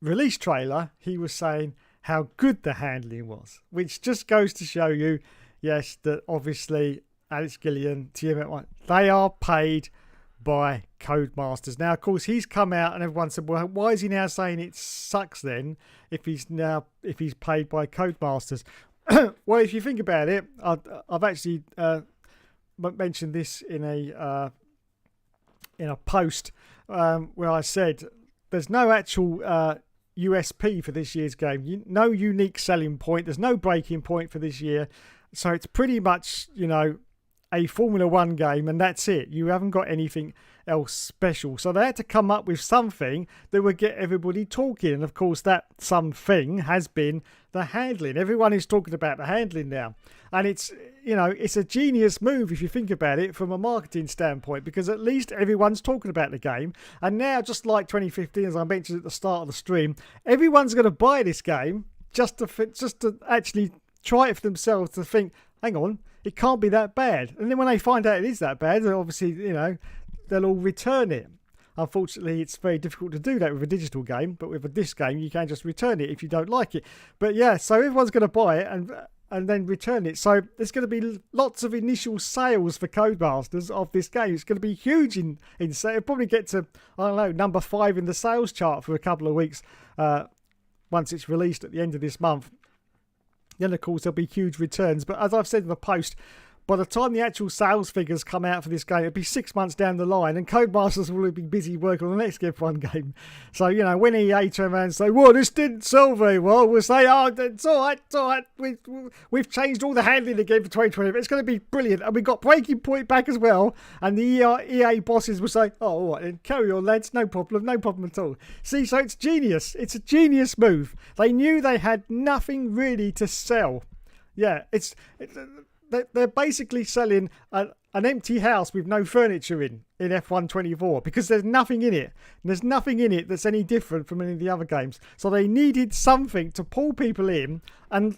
release trailer, he was saying how good the handling was, which just goes to show you, yes, that obviously Alex Gillian, TM1, they are paid by Codemasters. Now, of course, he's come out and everyone said, well, why is he now saying it sucks then if he's paid by Codemasters? Well, if you think about it, I've actually mentioned this in a post where I said there's no actual USP for this year's game, no unique selling point, there's no breaking point for this year, so it's pretty much a Formula 1 game, and that's it. You haven't got anything else special. So they had to come up with something that would get everybody talking. And of course, that something has been the handling. Everyone is talking about the handling now. And it's a genius move if you think about it from a marketing standpoint, because at least everyone's talking about the game. And now, just like 2015, as I mentioned at the start of the stream, everyone's going to buy this game just to actually try it for themselves, to think, hang on, it can't be that bad. And then when they find out it is that bad, obviously, they'll all return it. Unfortunately, it's very difficult to do that with a digital game, but with a disc game, you can just return it if you don't like it. But yeah, so everyone's going to buy it and then return it. So there's going to be lots of initial sales for Codemasters of this game. It's going to be huge in sale. It'll probably get to, I don't know, number 5 in the sales chart for a couple of weeks once it's released at the end of this month. Then, of course, there'll be huge returns. But as I've said in the post, by the time the actual sales figures come out for this game, it'll be 6 months down the line, and Codemasters will be busy working on the next F1 game. So, when EA turn around and say, well, this didn't sell very well, we'll say, oh, it's all right. We've changed all the handling again for 2020. It's going to be brilliant. And we've got Breaking Point back as well. And the EA bosses will say, oh, all right, then carry on, lads. No problem at all. See, so it's genius. It's a genius move. They knew they had nothing really to sell. Yeah, they're basically selling an empty house with no furniture in F1 24 because there's nothing in it. And there's nothing in it that's any different from any of the other games. So they needed something to pull people in, and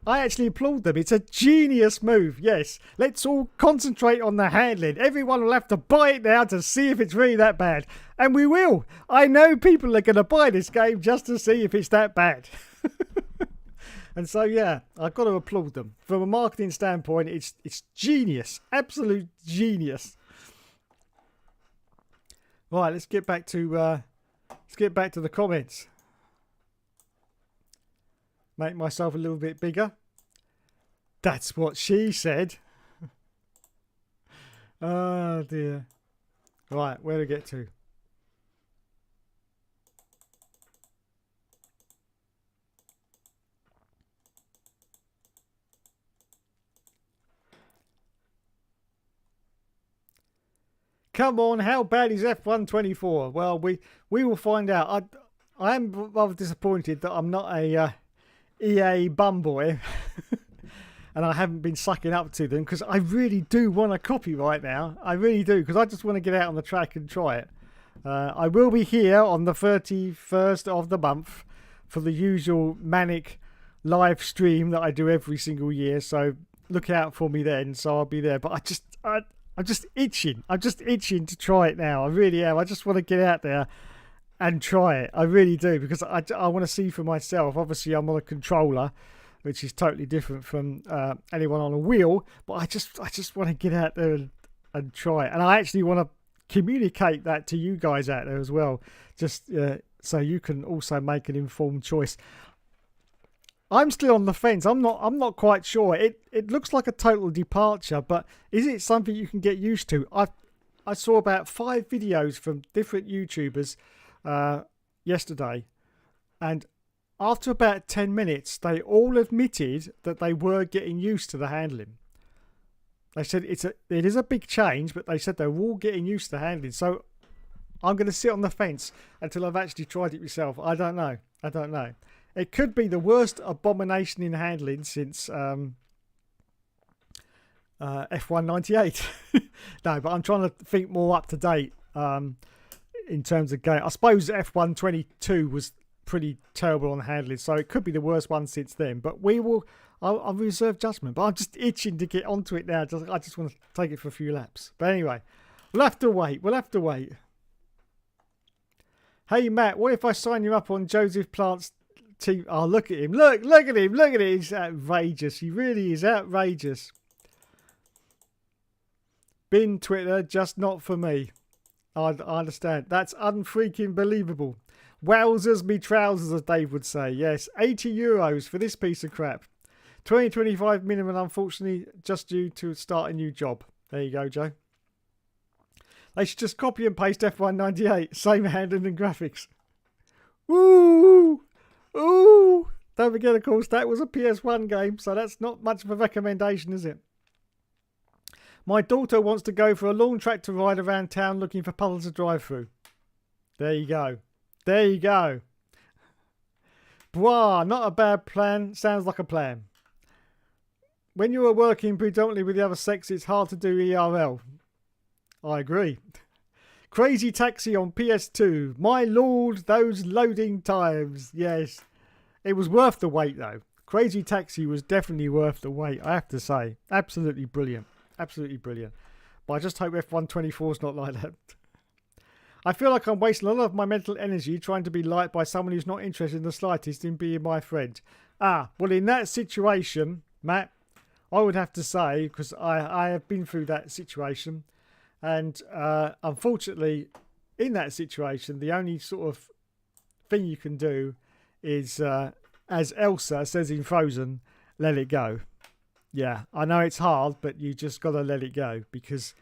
I actually applaud them. It's a genius move, yes. Let's all concentrate on the handling. Everyone will have to buy it now to see if it's really that bad. And we will. I know people are going to buy this game just to see if it's that bad. And so, yeah, I've got to applaud them. From a marketing standpoint, it's genius. Absolute genius. Right, let's get back to the comments. Make myself a little bit bigger. That's what she said. Oh, dear. Right, where do we get to? come on, how bad is F124? Well, we will find out. I am rather disappointed that I'm not a EA bum boy. And I haven't been sucking up to them because I really do want a copy right now. I really do, because I just want to get out on the track and try it. I will be here on the 31st of the month for the usual manic live stream that I do every single year. So look out for me then. So I'll be there. But I'm just itching. I'm just itching to try it now. I really am. I just want to get out there and try it. I really do, because I want to see for myself. Obviously, I'm on a controller, which is totally different from anyone on a wheel. But I just want to get out there and try it. And I actually want to communicate that to you guys out there as well, just so you can also make an informed choice. I'm still on the fence. I'm not quite sure. It looks like a total departure, but is it something you can get used to? I saw about 5 videos from different YouTubers yesterday, and after about 10 minutes, they all admitted that they were getting used to the handling. They said it is a big change, but they said they're all getting used to the handling. So I'm going to sit on the fence until I've actually tried it myself. I don't know. It could be the worst abomination in handling since F198. No, but I'm trying to think more up to date in terms of game. I suppose F122 was pretty terrible on handling, so it could be the worst one since then. But I'll reserve judgment. But I'm just itching to get onto it now. I just want to take it for a few laps. But anyway, we'll have to wait. Hey Matt, what if I sign you up on Joseph Plant's team? Oh, look at him. Look at him. He's outrageous. He really is outrageous. Bin Twitter, just not for me. I understand. That's unfreaking believable. Wowzers me trousers, as Dave would say. Yes, €80 for this piece of crap. 2025 minimum, unfortunately, just due to start a new job. There you go, Joe. They should just copy and paste F198. Same handling and graphics. Ooh! Don't forget, of course, that was a PS1 game, so that's not much of a recommendation, is it? My daughter wants to go for a long tractor ride around town looking for puddles to drive through. There you go. Bwah, not a bad plan. Sounds like a plan. When you are working predominantly with the other sex, it's hard to do ERL. I agree. Crazy Taxi on PS2. My lord, those loading times. Yes. It was worth the wait, though. Crazy Taxi was definitely worth the wait, I have to say. Absolutely brilliant. But I just hope F124 is not like that. I feel like I'm wasting a lot of my mental energy trying to be liked by someone who's not interested in the slightest in being my friend. Well, in that situation, Matt, I would have to say, because I have been through that situation, and unfortunately, in that situation, the only sort of thing you can do is, as Elsa says in Frozen, let it go. Yeah, I know it's hard, but you just got to let it go, because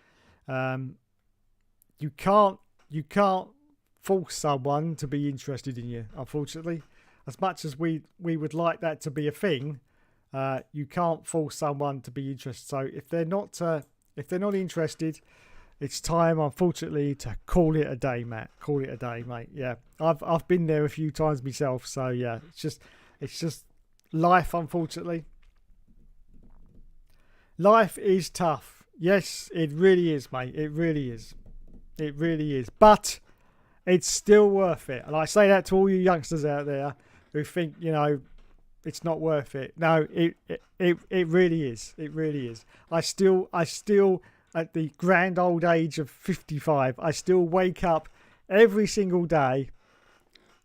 you can't force someone to be interested in you, unfortunately. As much as we would like that to be a thing, you can't force someone to be interested. So if they're not interested, it's time, unfortunately, to call it a day, Matt. Call it a day, mate. Yeah, I've been there a few times myself. So yeah, it's just life, unfortunately. Life is tough. Yes, it really is, mate. It really is. But it's still worth it. And I say that to all you youngsters out there who think, it's not worth it. No, it really is. It really is. I still, at the grand old age of 55, I still wake up every single day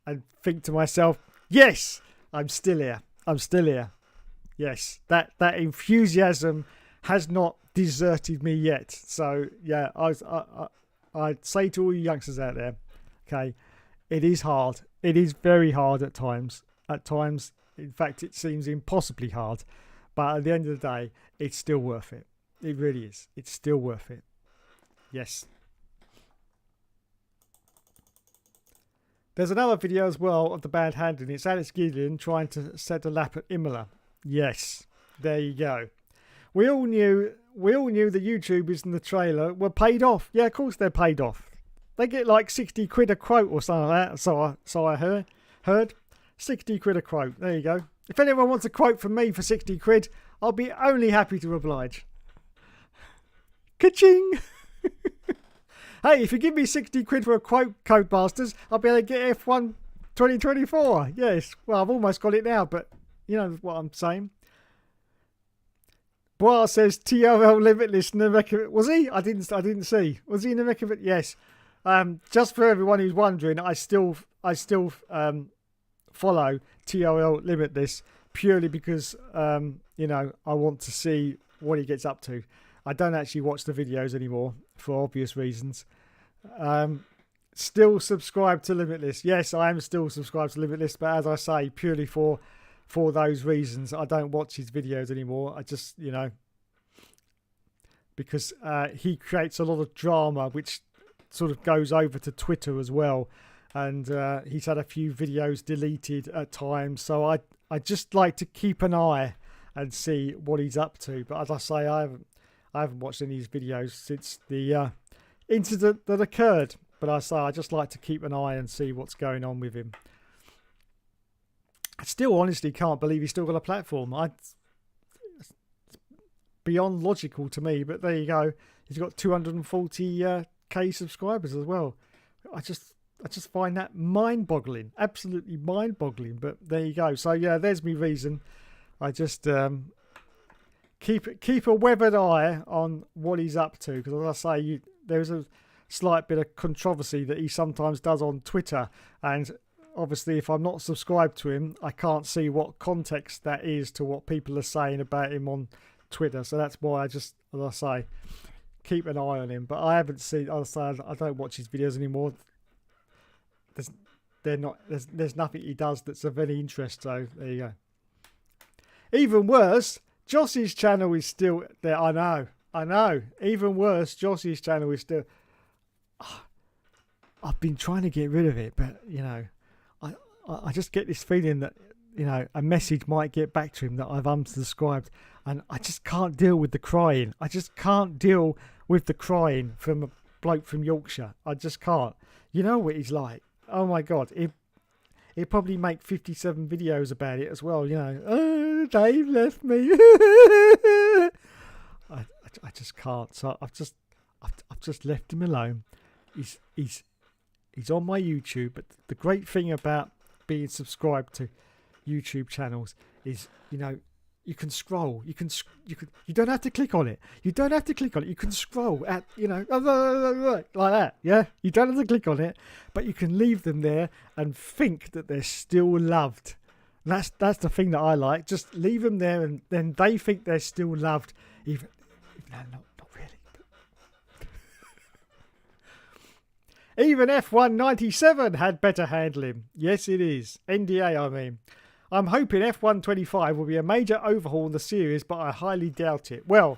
and think to myself, yes, I'm still here. Yes, that enthusiasm has not deserted me yet. So yeah, I'd say to all you youngsters out there, okay, it is hard. It is very hard at times. At times, in fact, it seems impossibly hard. But at the end of the day, it's still worth it. It really is. It's still worth it. Yes. There's another video as well of the bad handling. It's Alex Gideon trying to set a lap at Imola. Yes. There you go. We all knew the YouTubers in the trailer were paid off. Yeah, of course they're paid off. They get like 60 quid a quote or something like that. So I heard 60 quid a quote. There you go. If anyone wants a quote from me for 60 quid, I'll be only happy to oblige. Ka-ching! Hey, if you give me 60 quid for a quote, Codemasters, I'll be able to get F1 2024. Yes, well, I've almost got it now, but you know what I'm saying. Bois says TRL Limitless in the record. Was he? I didn't see. Was he in the record? Yes. Just for everyone who's wondering, I still follow TRL Limitless purely because you know, I want to see what he gets up to. I don't actually watch the videos anymore for obvious reasons. Still subscribed to Limitless. Yes, I am still subscribed to Limitless, but as I say, purely for those reasons. I don't watch his videos anymore. I just, you know, because he creates a lot of drama, which sort of goes over to Twitter as well. And he's had a few videos deleted at times. So I just like to keep an eye and see what he's up to. But as I say, I haven't watched any of his videos since the incident that occurred. But I just like to keep an eye and see what's going on with him. I still honestly can't believe he's still got a platform. It's beyond logical to me, but there you go. He's got 240k subscribers as well. I just find that mind-boggling, absolutely mind-boggling. But there you go. So yeah, there's my reason. I just keep a weathered eye on what he's up to, because as I say, there's a slight bit of controversy that he sometimes does on Twitter, and obviously if I'm not subscribed to him, I can't see what context that is to what people are saying about him on Twitter. So that's why I just, as I say, keep an eye on him. But I haven't seen, as I say, I don't watch his videos anymore. There's nothing he does that's of any interest. So there you go. Even worse, Joss's channel is still there. I know. Even worse, Joss's channel is still. I've been trying to get rid of it, but you know, I just get this feeling that, you know, a message might get back to him that I've unsubscribed, and I just can't deal with the crying. I just can't deal with the crying from a bloke from Yorkshire. I just can't. You know what he's like. Oh my God. He'll probably make 57 videos about it as well. You know, oh, Dave left me. I just can't. So I've just left him alone. He's on my YouTube, but the great thing about being subscribed to YouTube channels is, you know, you can scroll. You don't have to click on it. You can scroll at, you know, like that. Yeah, you don't have to click on it, but you can leave them there and think that they're still loved. And that's the thing that I like. Just leave them there, and then they think they're still loved, even though not really. Even F197 had better handling. Yes, it is. NDA, I mean. I'm hoping F1 25 will be a major overhaul in the series, but I highly doubt it. Well,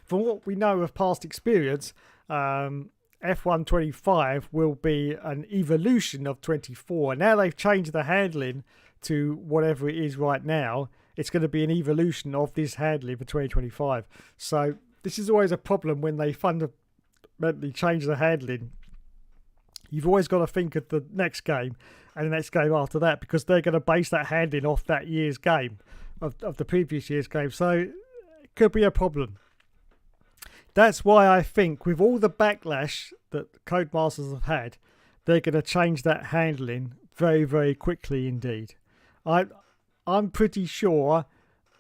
from what we know of past experience, F1 25 will be an evolution of 24. Now they've changed the handling to whatever it is right now. It's going to be an evolution of this handling for 2025. So this is always a problem when they fundamentally change the handling. You've always got to think of the next game and the next game after that, because they're going to base that handling off that year's game, of the previous year's game. So it could be a problem. That's why I think with all the backlash that Codemasters have had, they're going to change that handling very, very quickly indeed. I'm pretty sure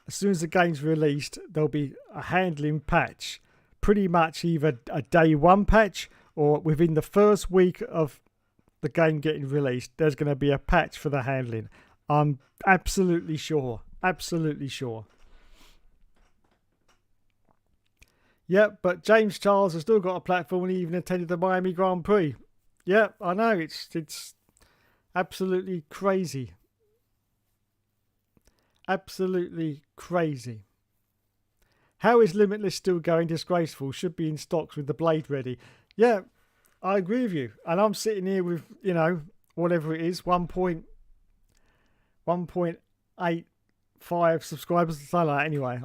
as soon as the game's released, there'll be a handling patch. Pretty much either a day one patch, or within the first week of the game getting released, there's going to be a patch for the handling. I'm absolutely sure. Absolutely sure. Yep, but James Charles has still got a platform and he even attended the Miami Grand Prix. Yep, I know. It's absolutely crazy. Absolutely crazy. How is Limitless still going? Disgraceful. Should be in stocks with the blade ready. Yeah, I agree with you. And I'm sitting here with, you know, whatever it is, 1.85 subscribers, something like that. Anyway,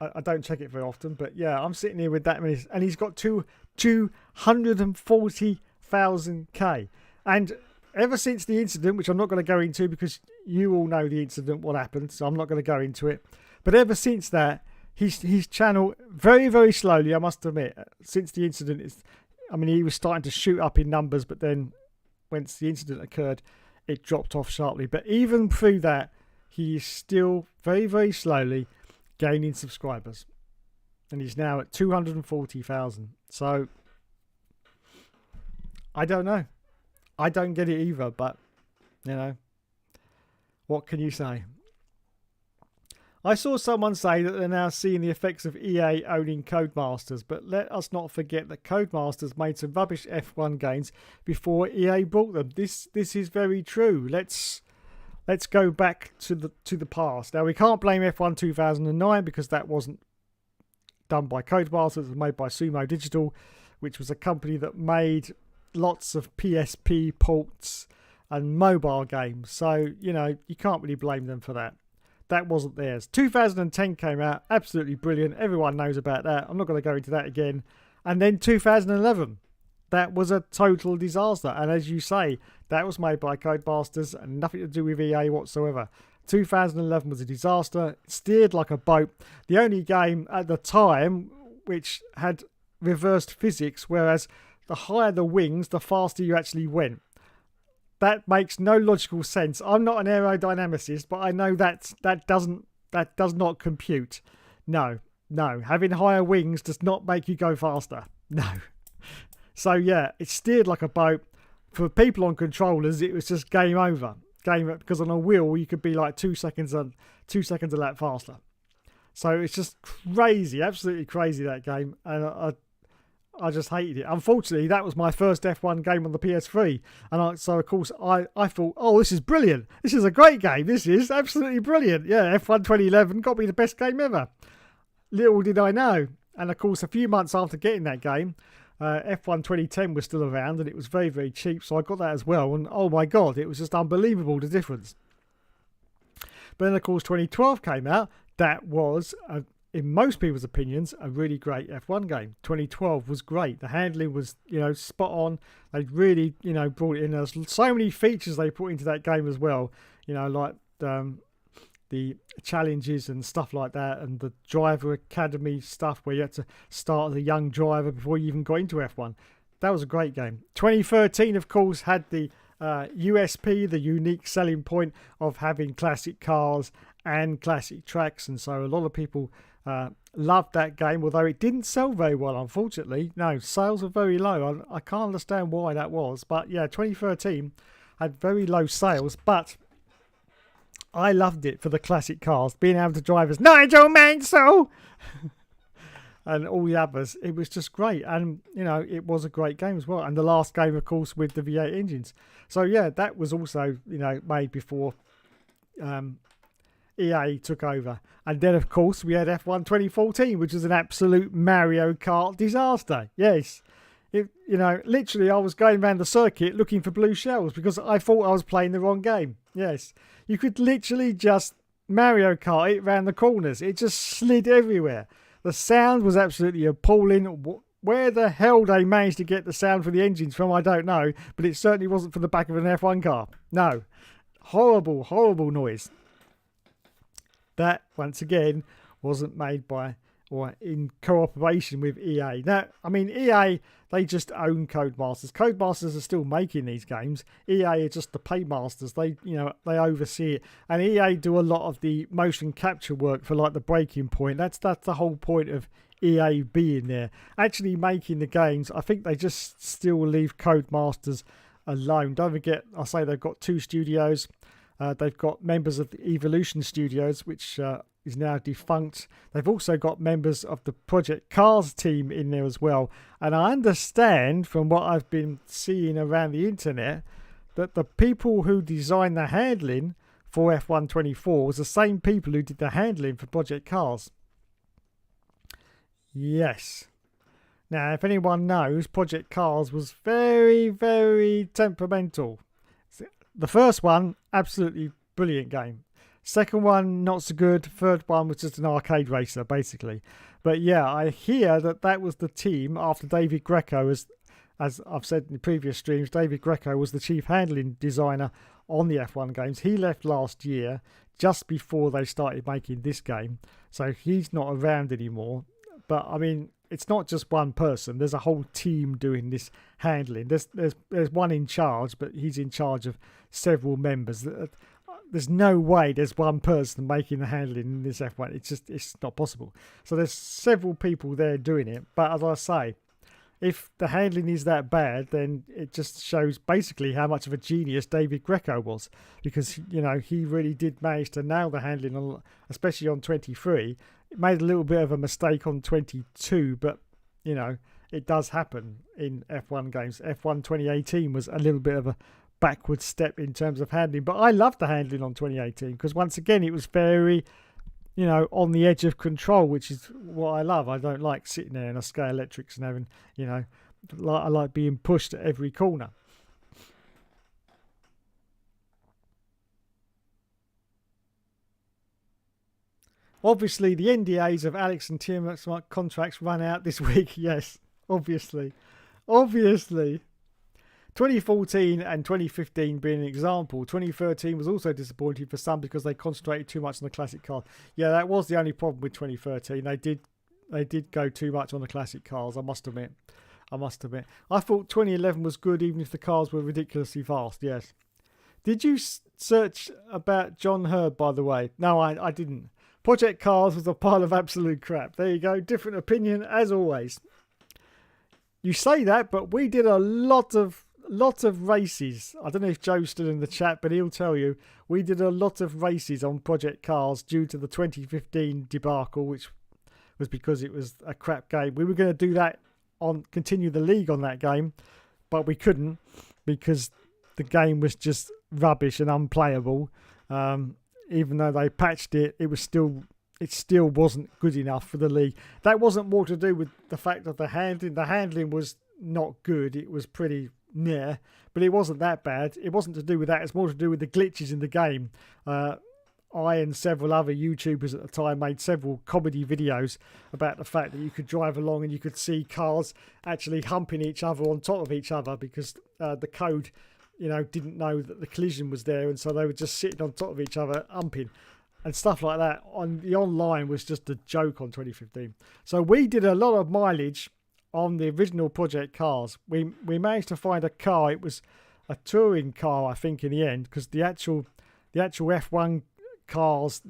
I don't check it very often, but yeah, I'm sitting here with that many, and he's got 240,000K. And ever since the incident, which I'm not going to go into because you all know the incident, what happened, so I'm not going to go into it. But ever since that, his channel, very, very slowly, I must admit, since the incident, he was starting to shoot up in numbers, but then once the incident occurred, it dropped off sharply. But even through that, he is still very, very slowly gaining subscribers. And he's now at 240,000. So, I don't know. I don't get it either, but, what can you say? I saw someone say that they're now seeing the effects of EA owning Codemasters, but let us not forget that Codemasters made some rubbish F1 games before EA bought them. This is very true. Let's go back to the past. Now, we can't blame F1 2009 because that wasn't done by Codemasters. It was made by Sumo Digital, which was a company that made lots of PSP ports and mobile games. So, you can't really blame them for that. That wasn't theirs. 2010 came out, absolutely brilliant. Everyone knows about that. I'm not going to go into that again. And then 2011, that was a total disaster. And as you say, that was made by Codemasters and nothing to do with EA whatsoever. 2011 was a disaster, steered like a boat. The only game at the time which had reversed physics, whereas the higher the wings, the faster you actually went. That makes no logical sense. I'm not an aerodynamicist, but I know that does not compute. No. Having higher wings does not make you go faster. No. So yeah, it steered like a boat. For people on controllers, it was just game over. Because on a wheel you could be like 2 seconds a lap faster. So it's just crazy, absolutely crazy, that game, and I just hated it. Unfortunately, that was my first F1 game on the PS3. And so, of course, I thought, oh, this is brilliant. This is a great game. This is absolutely brilliant. Yeah, F1 2011 got me the best game ever. Little did I know. And, of course, a few months after getting that game, F1 2010 was still around and it was very, very cheap. So I got that as well. And, oh, my God, it was just unbelievable, the difference. But then, of course, 2012 came out. That was in most people's opinions, a really great F1 game. 2012 was great. The handling was, spot on. They really, brought it in. There's so many features they put into that game as well. Like the challenges and stuff like that, and the driver academy stuff where you had to start as a young driver before you even got into F1. That was a great game. 2013, of course, had the USP, the unique selling point of having classic cars and classic tracks, and so a lot of people loved that game, although it didn't sell very well, unfortunately. No, sales were very low. I can't understand why that was, but yeah, 2013 had very low sales, but I loved it for the classic cars, being able to drive as Nigel Mansell and all the others. It was just great, and it was a great game as well. And the last game, of course, with the V8 engines. So yeah, that was also made before EA took over. And then, of course, we had F1 2014, which was an absolute Mario Kart disaster. Yes. Literally, I was going around the circuit looking for blue shells because I thought I was playing the wrong game. Yes. You could literally just Mario Kart it around the corners. It just slid everywhere. The sound was absolutely appalling. Where the hell they managed to get the sound for the engines from, I don't know. But it certainly wasn't for the back of an F1 car. No. Horrible, horrible noise. That, once again, wasn't made by or in cooperation with EA. Now, EA, they just own Codemasters. Codemasters are still making these games. EA are just the paymasters. They oversee it. And EA do a lot of the motion capture work for like the Breaking Point. That's the whole point of EA being there. Actually making the games, I think they just still leave Codemasters alone. Don't forget, I say they've got 2 studios. They've got members of the Evolution Studios, which is now defunct. They've also got members of the Project Cars team in there as well. And I understand from what I've been seeing around the internet that the people who designed the handling for F1 24 was the same people who did the handling for Project Cars. Yes. Now, if anyone knows, Project Cars was very, very temperamental. The first one, absolutely brilliant game. Second one, not so good. Third one was just an arcade racer, basically. But yeah, I hear that was the team after David Greco, as I've said in the previous streams, David Greco was the chief handling designer on the F1 games. He left last year, just before they started making this game. So he's not around anymore. But I mean, it's not just one person. There's a whole team doing this handling. There's one in charge, but he's in charge of several members. There's no way there's one person making the handling in this F1. It's not possible. So there's several people there doing it. But as I say, if the handling is that bad, then it just shows basically how much of a genius David Greco was, because he really did manage to nail the handling, especially on 23. It made a little bit of a mistake on 22, but it does happen in F1 games. F1 2018 was a little bit of a backward step in terms of handling, but I loved the handling on 2018 because once again it was very on the edge of control, which is what I love. I don't like sitting there in a Sky Electrics and having I like being pushed at every corner. Obviously the NDAs of Alex and Tim's contracts run out this week. Yes, obviously 2014 and 2015 being an example. 2013 was also disappointing for some because they concentrated too much on the classic cars. Yeah, that was the only problem with 2013. They did go too much on the classic cars, I must admit. I thought 2011 was good even if the cars were ridiculously fast, yes. Did you search about John Hurd, by the way? No, I didn't. Project Cars was a pile of absolute crap. There you go, different opinion as always. You say that, but we did a lot of races. I don't know if Joe's still in the chat, but he'll tell you we did a lot of races on Project Cars due to the 2015 debacle, which was because it was a crap game. We were going to do that continue the league on that game, but we couldn't because the game was just rubbish and unplayable. Even though they patched it, it still wasn't good enough for the league. That wasn't more to do with the fact of the handling. The handling was not good. It was pretty near, but it wasn't that bad. It wasn't to do with that. It's more to do with the glitches in the game. I and several other YouTubers at the time made several comedy videos about the fact that you could drive along and you could see cars actually humping each other on top of each other because the code, didn't know that the collision was there, and so they were just sitting on top of each other humping and stuff like that. On the online was just a joke on 2015. So we did a lot of mileage on the original Project Cars. We managed to find a car. It was a touring car, I think, in the end, because the actual F1 cars,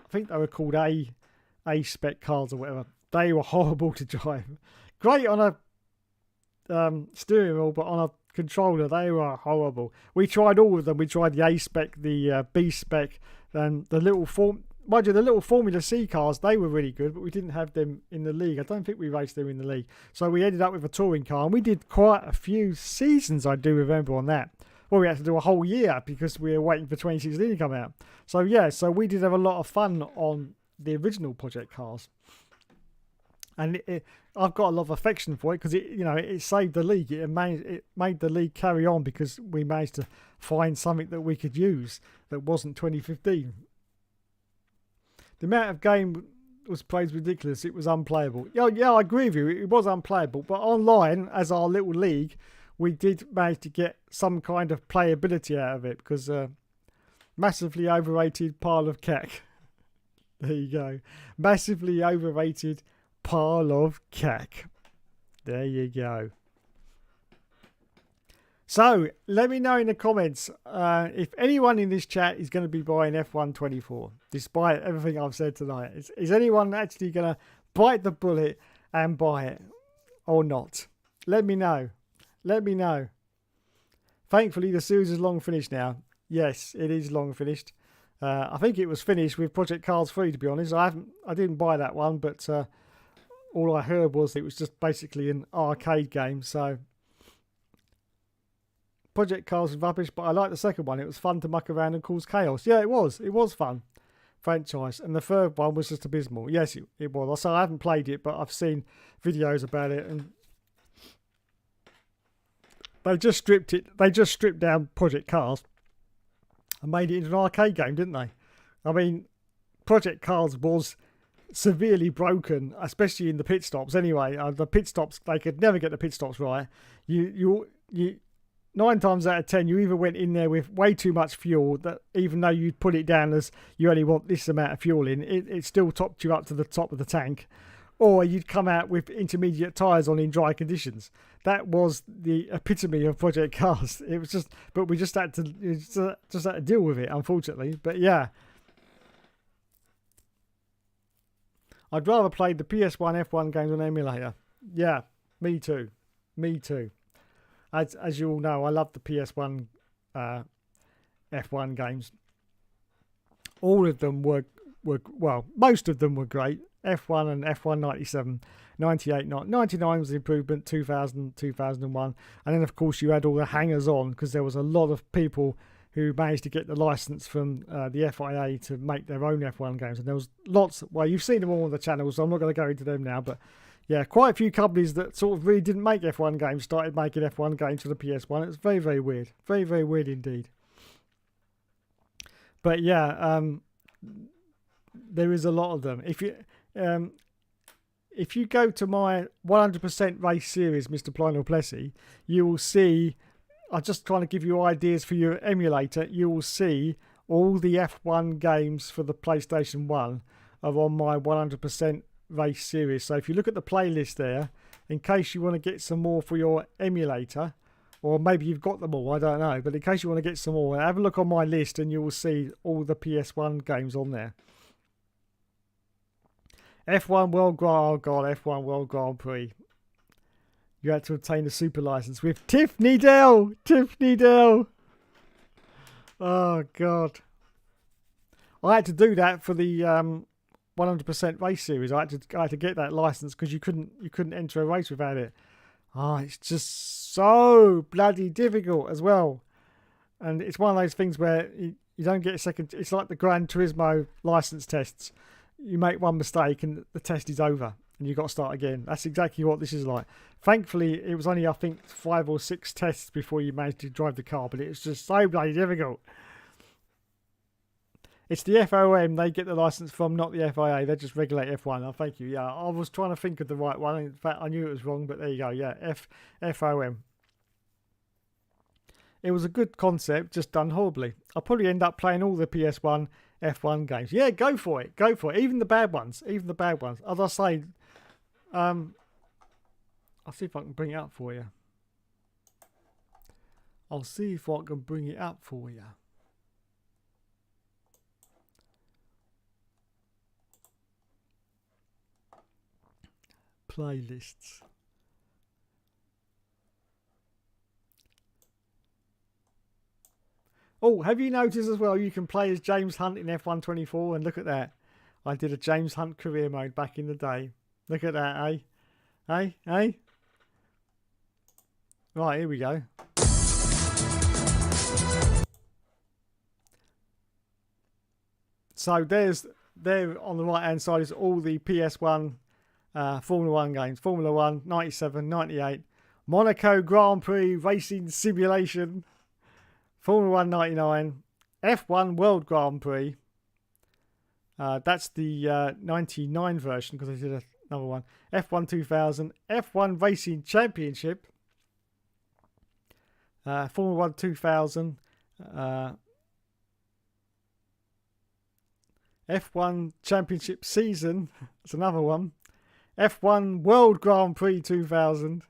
I think they were called A spec cars or whatever. They were horrible to drive. Great on a steering wheel, but on a controller they were horrible. We tried all of them. We tried the A spec, the B spec, and the little Formula C cars. They were really good, but we didn't have them in the league. I don't think we raced them in the league. So we ended up with a touring car, and we did quite a few seasons, I do remember, on that. Well, we had to do a whole year because we were waiting for 2016 to come out. So yeah, so we did have a lot of fun on the original Project Cars. And I've got a lot of affection for it because it saved the league. It made the league carry on because we managed to find something that we could use that wasn't 2015. The amount of game was played ridiculous. It was unplayable. Yeah, I agree with you. It was unplayable. But online, as our little league, we did manage to get some kind of playability out of it because massively overrated pile of cack. There you go. Massively overrated pile of cack. There you go. So let me know in the comments if anyone in this chat is going to be buying F1 24, despite everything I've said tonight. Is anyone actually going to bite the bullet and buy it or not? Let me know. Let me know. Thankfully, the series is long finished now. Yes, it is long finished. I think it was finished with Project Cars 3, to be honest. I didn't buy that one, but all I heard was it was just basically an arcade game. So Project Cars was rubbish, but I liked the second one. It was fun to muck around and cause chaos. Yeah, it was. It was fun. Franchise. And the third one was just abysmal. Yes, it was. So I haven't played it, but I've seen videos about it, and they just stripped down Project Cars and made it into an arcade game, didn't they? I mean, Project Cars was severely broken, especially in the pit stops. Anyway, the pit stops, they could never get the pit stops right. You 9 times out of 10, you either went in there with way too much fuel, that even though you'd put it down as you only want this amount of fuel in, it still topped you up to the top of the tank, or you'd come out with intermediate tyres on in dry conditions. That was the epitome of Project Cars. It was just, but we just had to deal with it, unfortunately. But yeah, I'd rather play the PS1 F1 games on emulator. Yeah, me too. As you all know, I love the PS1 F1 games. All of them were well, most of them were great. F1 and F1 97, 98, 99 was an improvement, 2000, 2001. And then, of course, you had all the hangers on because there was a lot of people who managed to get the license from the FIA to make their own F1 games. And there was lots, well, you've seen them all on the channel, so I'm not going to go into them now. But yeah, quite a few companies that sort of really didn't make F1 games started making F1 games for the PS1. It was very, very weird. Very, very weird indeed. But yeah, there is a lot of them. If you go to my 100% race series, Mr. Plionel Plessy, you will see, I'm just trying to give you ideas for your emulator, you will see all the F1 games for the PlayStation 1 are on my 100% race series. So if you look at the playlist there, in case you want to get some more for your emulator, or maybe you've got them all, I don't know, but in case you want to get some more, have a look on my list and you will see all the PS1 games on there. F1 World Grand Prix. You had to obtain a super license with Tiffany Dell. Oh God. I had to do that for the 100% race series. I had to get that license because you couldn't enter a race without it. Oh, it's just so bloody difficult as well. And it's one of those things where you don't get a second. It's like the Gran Turismo license tests. You make one mistake and the test is over and you've got to start again. That's exactly what this is like. Thankfully, it was only, I think, 5 or 6 tests before you managed to drive the car, but it's just so bloody difficult. It's the FOM they get the license from, not the FIA. They just regulate F1. Oh, thank you. Yeah, I was trying to think of the right one. In fact, I knew it was wrong, but there you go. Yeah, FOM. It was a good concept, just done horribly. I'll probably end up playing all the PS1 F1 games. Yeah, go for it. Even the bad ones. As I say, I'll see if I can bring it up for you. Playlists. Oh, have you noticed as well you can play as James Hunt in F1 24? And look at that. I did a James Hunt career mode back in the day. Look at that, eh? Right, here we go. So there on the right hand side is all the PS1 Formula 1 games. Formula 1, 97, 98. Monaco Grand Prix Racing Simulation. Formula 1 99, F1 World Grand Prix. That's the 99 version because I did another one. F1 2000, F1 Racing Championship. Formula 1 2000. F1 Championship Season. That's another one. F1 World Grand Prix 2000.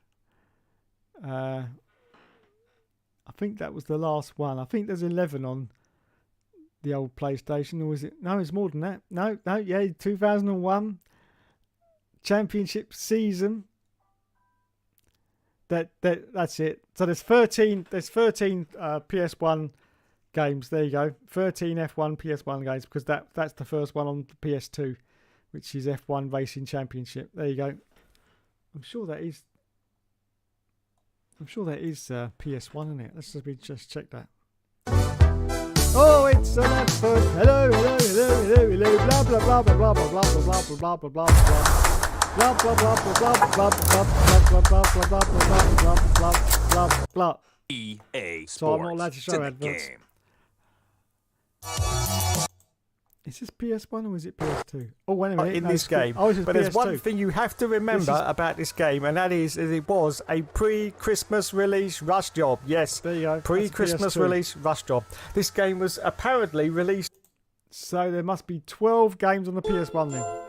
I think that was the last one. I think there's 11 on the old PlayStation, or was it? No, it's more than that. No, yeah, 2001 Championship Season. That's it. So there's 13 PS1 games. There you go. 13 F1 PS1 games because that's the first one on the PS2, which is F1 Racing Championship. There you go. I'm sure that is PS1, isn't it? Let's just check that. Oh, it's an advert. Hello, blah blah blah blah blah blah blah blah blah blah blah blah blah blah blah blah blah blah blah. EA Sports. So I'm not allowed to show adverts. Is this PS1 or is it PS2? Oh, wait a minute. In No, this it's- game. Oh, it's But there's one PS2. thing you have to remember This is- about this game, and that is that it was a pre-Christmas release rush job. Yes, There you go. That's pre-Christmas PS2. release rush job. This game was apparently released. So there must be 12 games on the PS1 then.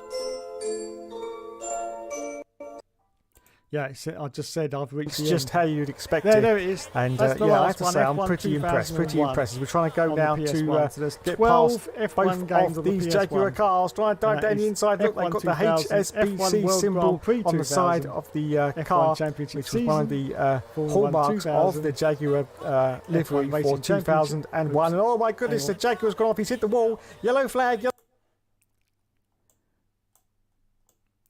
Yeah, I just said I've reached It's the just end. how you'd expect There it. it is. And That's the yeah, I last have to one, say I'm F1 pretty impressed. Pretty 2001 impressed. We're trying to go on the now PS1. to So there's get 12 past F1 both games of on the these PS1. Jaguar cars. Trying to dive And down that the is inside. Look, they've F1 got the 2000, HSBC F1 World symbol Grand Prix on the side 2000, of the F1 car, Championship which was one of season, the Formula 1 hallmarks of 2000, the Jaguar livery F1 for Racing 2001. And oh my goodness, the Jaguar's gone off. He's hit the wall. Yellow flag.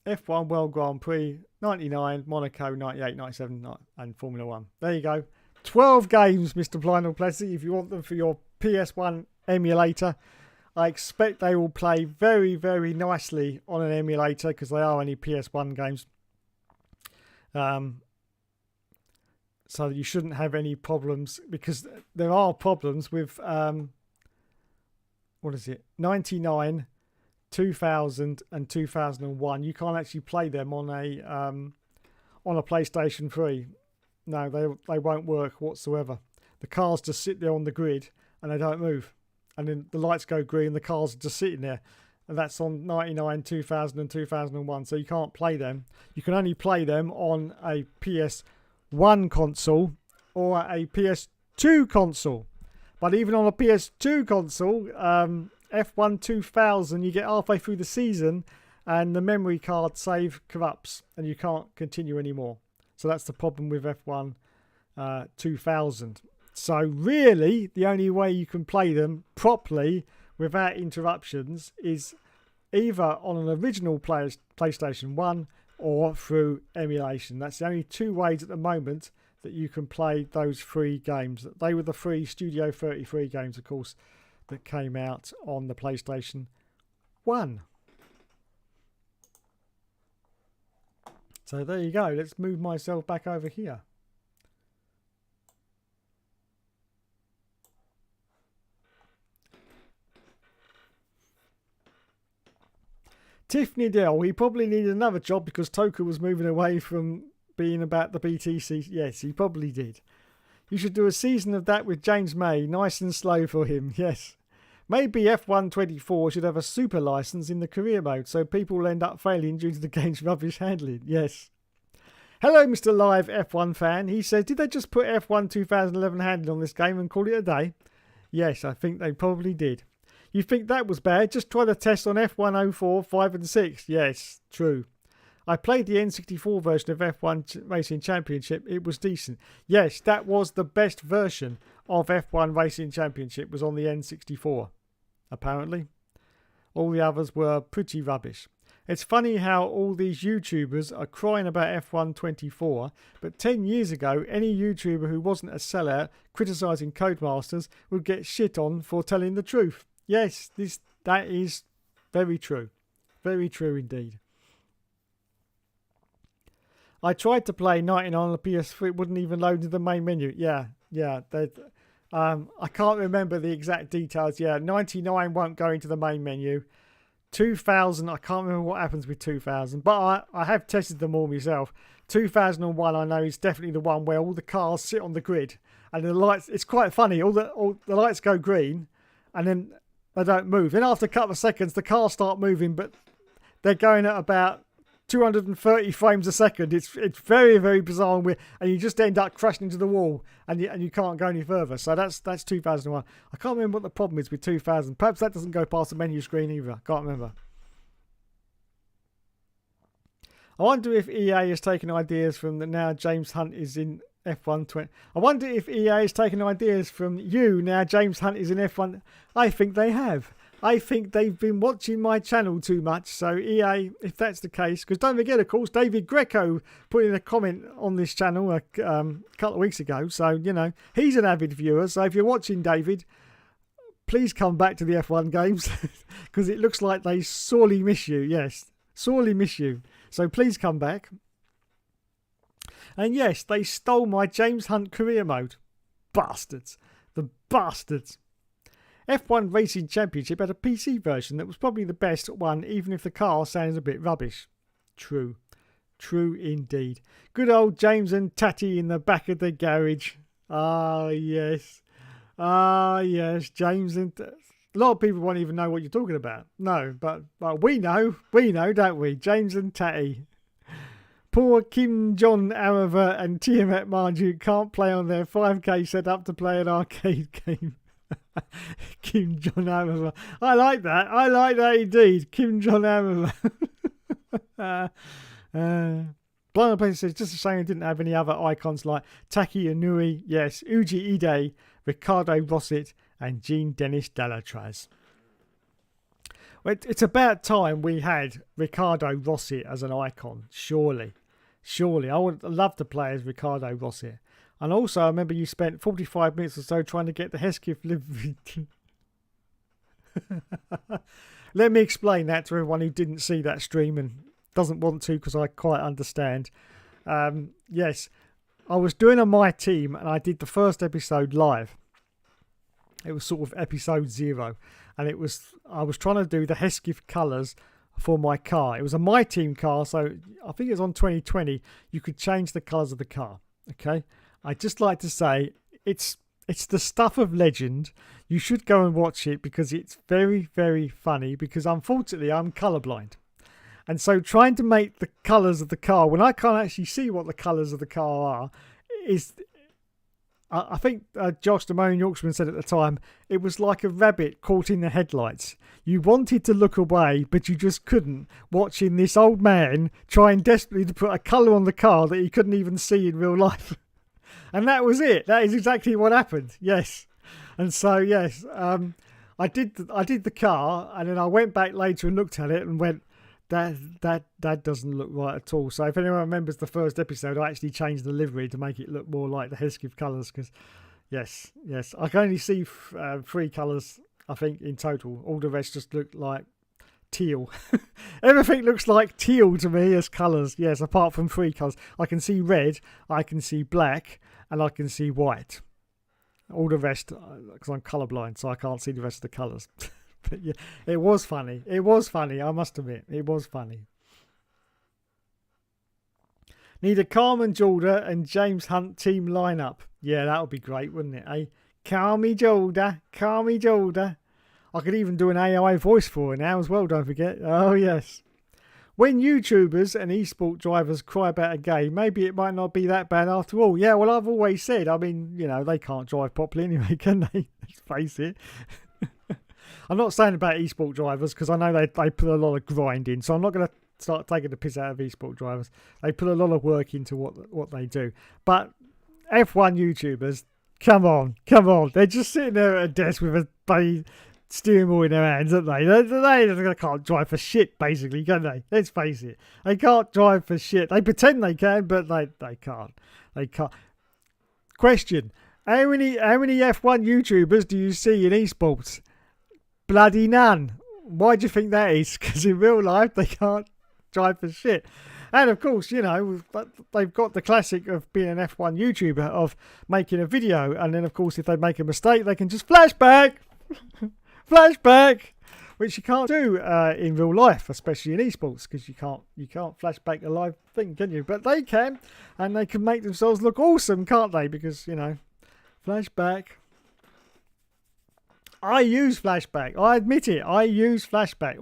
F1 World Grand Prix 99, Monaco 98, 97, and Formula 1. There you go. 12 games, Mr. Blindel Plessy, if you want them for your PS1 emulator. I expect they will play very, very nicely on an emulator because they are only PS1 games. So you shouldn't have any problems because there are problems with, 99, 2000 and 2001. You can't actually play them on a PlayStation 3. No, they won't work whatsoever. The cars just sit there on the grid and they don't move. And then the lights go green, the cars are just sitting there. And that's on 99, 2000 and 2001. So you can't play them. You can only play them on a PS1 console or a PS2 console. But even on a PS2 console, F1 2000, you get halfway through the season and the memory card save corrupts and you can't continue anymore. So that's the problem with F1 2000. So really, the only way you can play them properly without interruptions is either on an original PlayStation 1 or through emulation. That's the only two ways at the moment that you can play those three games. They were the three Studio 33 games, of course, that came out on the PlayStation 1. So there you go. Let's move myself back over here. Tiffany Dell, he probably needed another job because Toka was moving away from being about the BTC. Yes, he probably did. You should do a season of that with James May. Nice and slow for him. Yes. Maybe F1 24 should have a super license in the career mode so people will end up failing due to the game's rubbish handling. Yes. Hello, Mr. Live F1 fan. He says, did they just put F1 2011 handling on this game and call it a day? Yes, I think they probably did. You think that was bad? Just try the test on F1 04, 5 and 6. Yes, true. I played the N64 version of F1 Racing Championship. It was decent. Yes, that was the best version of F1 Racing Championship was on the N64, apparently. All the others were pretty rubbish. It's funny how all these YouTubers are crying about F1 24, but 10 years ago, any YouTuber who wasn't a sellout criticising Codemasters would get shit on for telling the truth. Yes, that is very true. Very true indeed. I tried to play 99 on the PS3. It wouldn't even load into the main menu. Yeah. I can't remember the exact details. Yeah, 99 won't go into the main menu. 2000, I can't remember what happens with 2000, but I have tested them all myself. 2001, I know, is definitely the one where all the cars sit on the grid and the lights. It's quite funny. All the lights go green, and then they don't move. Then after a couple of seconds, the cars start moving, but they're going at about 230 frames a second. It's very, very bizarre and weird, and you just end up crashing into the wall, and you can't go any further. So that's 2001. I can't remember what the problem is with 2000. Perhaps that doesn't go past the menu screen either. I can't remember. I wonder if EA has taken ideas from the now James Hunt is in F1 20. I wonder if EA has taken ideas from you now James Hunt is in F1. I think they have. I think they've been watching my channel too much. So EA, if that's the case, because don't forget, of course, David Greco put in a comment on this channel a couple of weeks ago. So, you know, he's an avid viewer. So if you're watching, David, please come back to the F1 games because it looks like they sorely miss you. Yes, sorely miss you. So please come back. And yes, they stole my James Hunt career mode. Bastards. The bastards. F1 Racing Championship had a PC version that was probably the best one, even if the car sounds a bit rubbish. True. True indeed. Good old James and Tatty in the back of the garage. Ah, yes. Ah, yes. James and... A lot of people won't even know what you're talking about. No, but we know. We know, don't we? James and Tatty. Poor Kim Jong Araver and Tiamat Marju can't play on their 5K setup to play an arcade game. Kim Jong Araver. I like that. I like that indeed. Kim Jong Araver. Blind Place says, just a shame I didn't have any other icons like Taki Inui, yes, Uji Ide, Ricardo Rosset, and Jean Dennis Delatraz. Well, it's about time we had Ricardo Rosset as an icon, surely. Surely. I would love to play as Ricardo Rosset. And also, I remember you spent 45 minutes or so trying to get the Hesketh livery. Let me explain that to everyone who didn't see that stream and doesn't want to, because I quite understand. Yes, I was doing a My Team and I did the first episode live. It was sort of episode 0, and I was trying to do the Hesketh colours for my car. It was a My Team car, so I think it was on 2020. You could change the colours of the car. Okay, I'd just like to say it's the stuff of legend. You should go and watch it because it's very, very funny. Because unfortunately, I'm colourblind. And so trying to make the colours of the car, when I can't actually see what the colours of the car are, is... I think Josh, the Moan Yorkshireman, said at the time, it was like a rabbit caught in the headlights. You wanted to look away, but you just couldn't, watching this old man trying desperately to put a colour on the car that he couldn't even see in real life. And that was it. That is exactly what happened. Yes. And so, yes, I did the car, and then I went back later and looked at it and went, that doesn't look right at all. So if anyone remembers the first episode, I actually changed the livery to make it look more like the Hesketh colours, because yes, I can only see 3 colours, I think, in total. All the rest just look like teal. Everything looks like teal to me as colours, yes, apart from 3 colours. I can see red, I can see black, and I can see white. All the rest, because I'm colourblind, so I can't see the rest of the colours. But yeah, it was funny. It was funny, I must admit. It was funny. Need a Carmen Jorda and James Hunt team lineup. Yeah, that would be great, wouldn't it, eh? Carmi Jorda. I could even do an AI voice for her now as well, don't forget. Oh, yes. When YouTubers and esport drivers cry about a game, maybe it might not be that bad after all. Yeah, well, I've always said, I mean, you know, they can't drive properly anyway, can they? Let's face it. I'm not saying about esport drivers because I know they put a lot of grind in, so I'm not going to start taking the piss out of esport drivers. They put a lot of work into what they do. But F1 YouTubers, come on. They're just sitting there at a desk with a bloody steering wheel in their hands, aren't they? They can't drive for shit, basically, can they? Let's face it. They can't drive for shit. They pretend they can, but they can't. They can't. Question. How many F1 YouTubers do you see in esports? Bloody none. Why do you think that is? Because in real life they can't drive for shit. And of course, you know, they've got the classic of being an F1 YouTuber of making a video, and then of course if they make a mistake they can just flashback, which you can't do in real life, especially in esports, because you can't flashback a live thing, can you? But they can, and they can make themselves look awesome, can't they? Because, you know, flashback. I use flashback. I admit it. I use flashback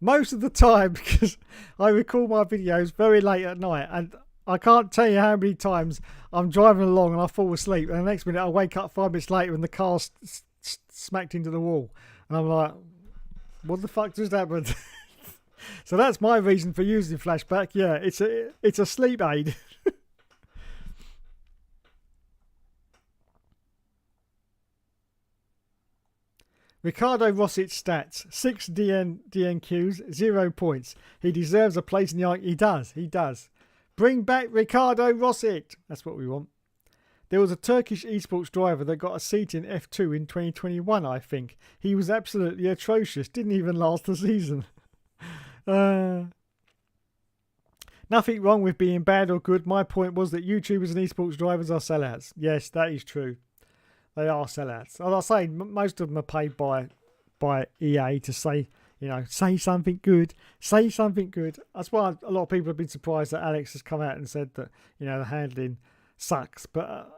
most of the time because I record my videos very late at night, and I can't tell you how many times I'm driving along and I fall asleep, and the next minute I wake up 5 minutes later and the car's smacked into the wall, and I'm like, what the fuck just happened? So that's my reason for using flashback. Yeah, it's a sleep aid. Ricardo Rosset's stats: 6 DNQs, 0 points. He deserves a place in the arc. He does. Bring back Ricardo Rosset. That's what we want. There was a Turkish esports driver that got a seat in F2 in 2021, I think. He was absolutely atrocious. Didn't even last the season. Nothing wrong with being bad or good. My point was that YouTubers and esports drivers are sellouts. Yes, that is true. They are sellouts. As I say, most of them are paid by EA to say, say something good, say something good. That's why a lot of people have been surprised that Alex has come out and said that, the handling sucks. But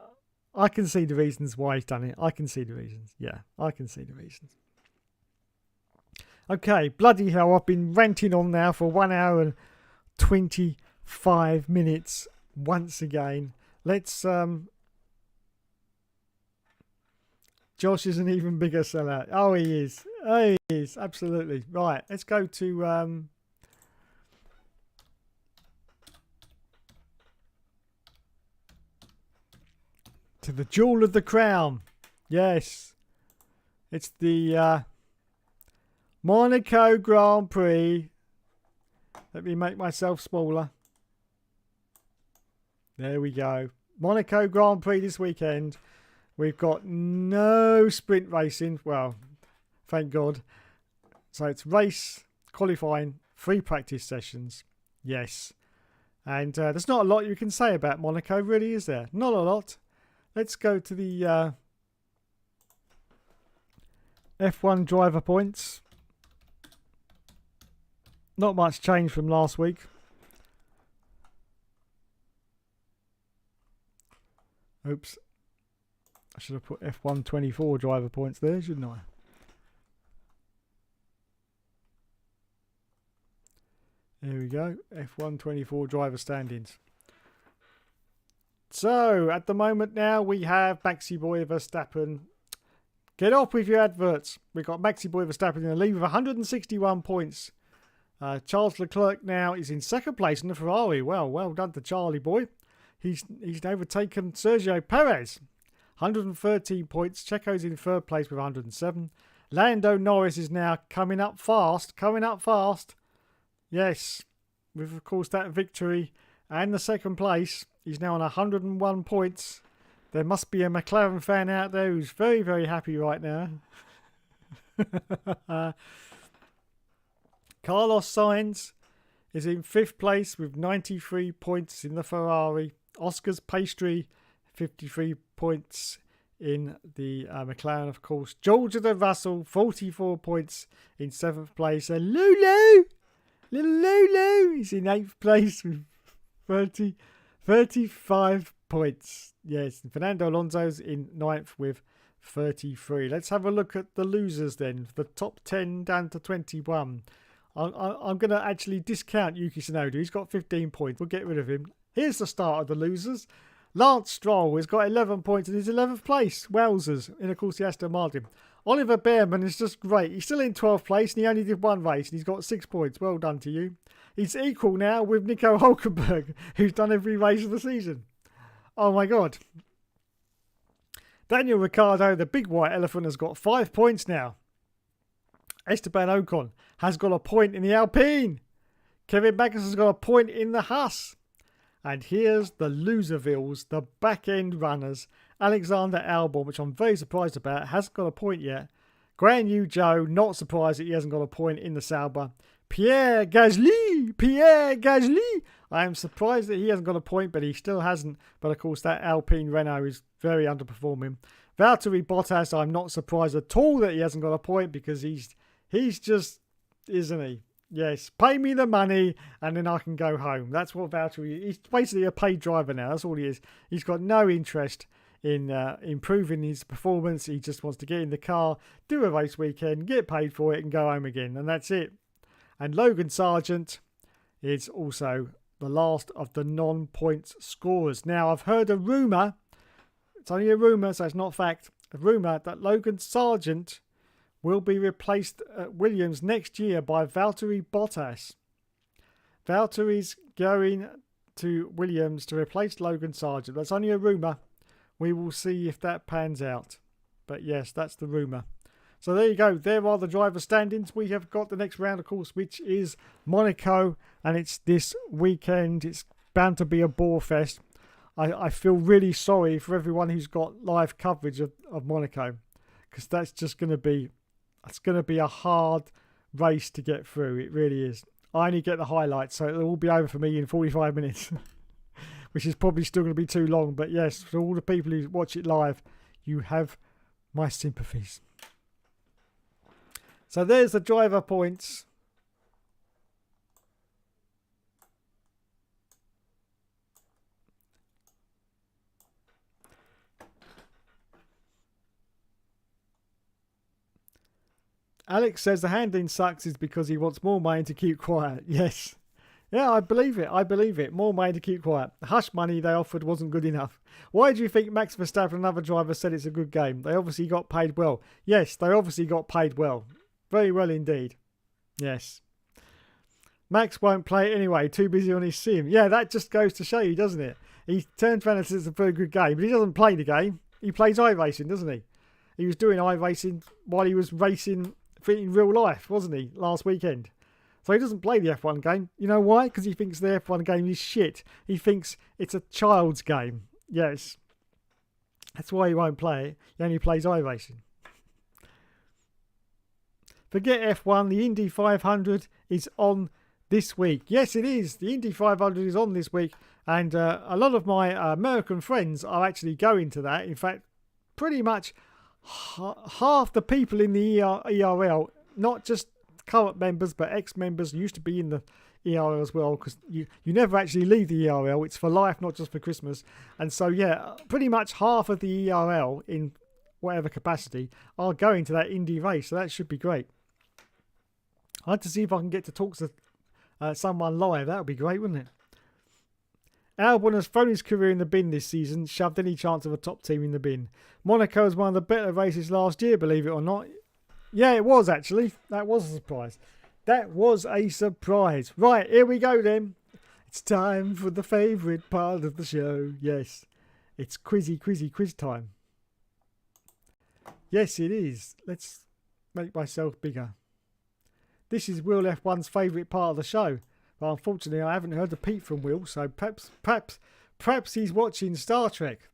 I can see the reasons why he's done it. I can see the reasons. Yeah, I can see the reasons. Okay, bloody hell, I've been ranting on now for 1 hour and 25 minutes once again. Let's... Josh is an even bigger sellout. Oh, he is. Oh, he is. Absolutely. Right, let's go to... to the Jewel of the Crown. Yes. It's the Monaco Grand Prix. Let me make myself smaller. There we go. Monaco Grand Prix this weekend. We've got no sprint racing. Well, thank God. So it's race, qualifying, 3 practice sessions. Yes. And there's not a lot you can say about Monaco, really, is there? Not a lot. Let's go to the F1 driver points. Not much change from last week. Oops. I should have put F1 24 driver points there, shouldn't I? There we go. F1 24 driver standings. So, at the moment now, we have Maxi Boy Verstappen. Get off with your adverts. We've got Maxi Boy Verstappen in the lead with 161 points. Charles Leclerc now is in second place in the Ferrari. Well done to Charlie Boy. He's overtaken Sergio Perez. 113 points. Checo's in third place with 107. Lando Norris is now coming up fast. Yes, with of course that victory and the second place. He's now on 101 points. There must be a McLaren fan out there who's very, very happy right now. Carlos Sainz is in fifth place with 93 points in the Ferrari. Oscar's Pastry, 53 points in the McLaren, of course. George de Russell, 44 points in seventh place. And Lulu, little Lulu, is in eighth place with 35 points. Yes, Fernando Alonso's in ninth with 33. Let's have a look at the losers then. The top 10 down to 21. I'm going to actually discount Yuki Tsunoda. He's got 15 points. We'll get rid of him. Here's the start of the losers. Lance Stroll has got 11 points in his 11th place. Wowzers. And of course, the Aston Martin. Oliver Behrman is just great. He's still in 12th place and he only did one race and he's got 6 points. Well done to you. He's equal now with Nico Hulkenberg, who's done every race of the season. Oh my God. Daniel Ricciardo, the big white elephant, has got 5 points now. Esteban Ocon has got a point in the Alpine. Kevin Magnussen's got a point in the Haas. And here's the Loservilles, the back-end runners. Alexander Albon, which I'm very surprised about, hasn't got a point yet. Guan Yu Zhou, not surprised that he hasn't got a point in the Sauber. Pierre Gasly. I am surprised that he hasn't got a point, but he still hasn't. But of course, that Alpine Renault is very underperforming. Valtteri Bottas, I'm not surprised at all that he hasn't got a point because he's just, isn't he? Yes, pay me the money and then I can go home. That's what Valtteri is. He's basically a paid driver now. That's all he is. He's got no interest in improving his performance. He just wants to get in the car, do a race weekend, get paid for it and go home again. And that's it. And Logan Sargent is also the last of the non-points scorers. Now, I've heard a rumour. It's only a rumour, so it's not fact. A rumour that Logan Sargent will be replaced at Williams next year by Valtteri Bottas. Valtteri's going to Williams to replace Logan Sargent. That's only a rumour. We will see if that pans out. But yes, that's the rumour. So there you go. There are the driver standings. We have got the next round, of course, which is Monaco. And it's this weekend. It's bound to be a bore fest. I feel really sorry for everyone who's got live coverage of Monaco. Because that's just going to be... It's going to be a hard race to get through. It really is. I only get the highlights, so it'll all be over for me in 45 minutes. Which is probably still going to be too long. But yes, for all the people who watch it live, you have My sympathies. So there's the driver points. Alex says the handling sucks is because he wants more money to keep quiet. Yes. Yeah, I believe it. I believe it. More money to keep quiet. The hush money they offered wasn't good enough. Why do you think Max Verstappen and other drivers said it's a good game? They obviously got paid well. Yes, they obviously got paid well. Very well indeed. Yes. Max won't play it anyway. Too busy on his sim. Yeah, that just goes to show you, doesn't it? He turns around and says it's a very good game, but he doesn't play the game. He plays iRacing, doesn't he? He was doing iRacing while he was racing in real life, wasn't he, last weekend? So he doesn't play the F1 game. You know why? Because he thinks the F1 game is shit. He thinks it's a child's game. Yes. That's why he won't play it. He only plays iRacing. Forget F1. The Indy 500 is on this week. Yes, it is. The Indy 500 is on this week. And a lot of my American friends are actually going to that. In fact, pretty much half the people in the ERL, not just current members but ex-members, used to be in the ERL as well, because you never actually leave the ERL. It's for life, not just for Christmas. And so yeah, pretty much half of the ERL in whatever capacity are going to that Indy race, so that should be great. I'd like to see if I can get to talk to someone live. That would be great, wouldn't it? Albon has thrown his career in the bin this season, shoved any chance of a top team in the bin. Monaco was one of the better races last year, believe it or not. Yeah, it was actually. That was a surprise. That was a surprise. Right, here we go then. It's time for the favourite part of the show. Yes, it's quiz time. Yes, it is. Let's make myself bigger. This is Will F1's favourite part of the show. But unfortunately, I haven't heard a peep from Will, so perhaps he's watching Star Trek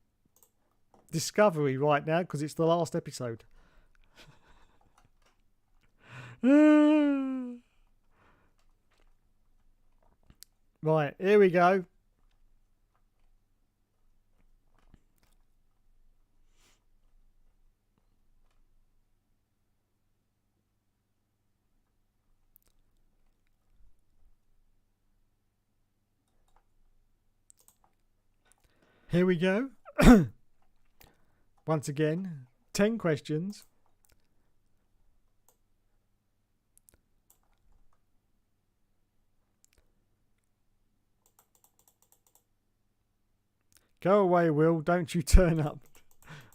Discovery right now because it's the last episode. Right, here we go. Here we go. Once again, 10 questions. Go away, Will. Don't you turn up.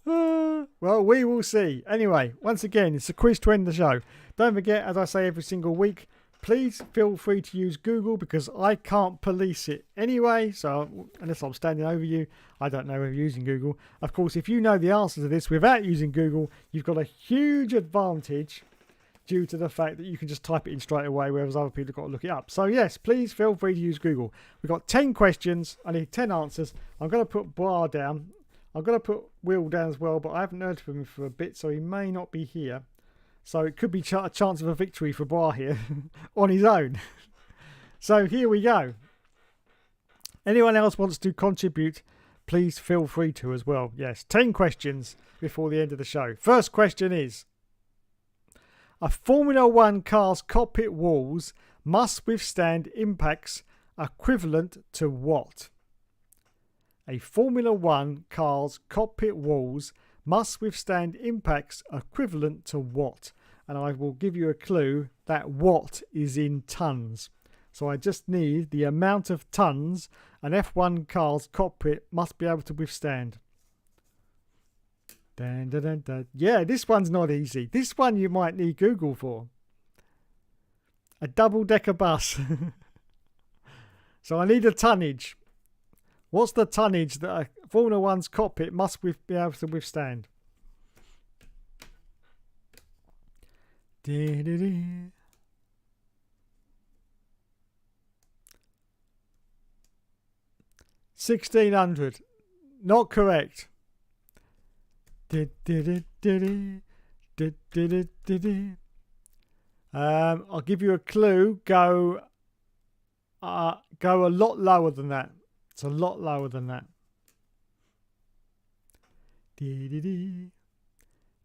Well, we will see. Anyway, once again, it's a quiz to end the show. Don't forget, as I say every single week, please feel free to use Google because I can't police it anyway. So unless I'm standing over you, I don't know if you're using Google. Of course, if you know the answer to this without using Google, you've got a huge advantage due to the fact that you can just type it in straight away, whereas other people have got to look it up. So yes, please feel free to use Google. We've got 10 questions. I need 10 answers. I'm going to put Bra down. I'm going to put Will down as well, but I haven't heard from him for a bit, so he may not be here. So it could be a chance of a victory for Bra here on his own. So here we go. Anyone else wants to contribute, please feel free to as well. Yes, 10 questions before the end of the show. First question is, a Formula One car's cockpit walls must withstand impacts equivalent to what? A Formula One car's cockpit walls must withstand impacts equivalent to what? And I will give you a clue that what is in tons. So I just need the amount of tons an F1 car's cockpit must be able to withstand. Dun, dun, dun, dun. Yeah, this one's not easy. This one you might need Google for. A double-decker bus. So I need a tonnage. What's the tonnage that a Formula One's cockpit must be able to withstand? Da-da-da. 1,600. Not correct. I'll give you a clue. Go a lot lower than that. It's a lot lower than that.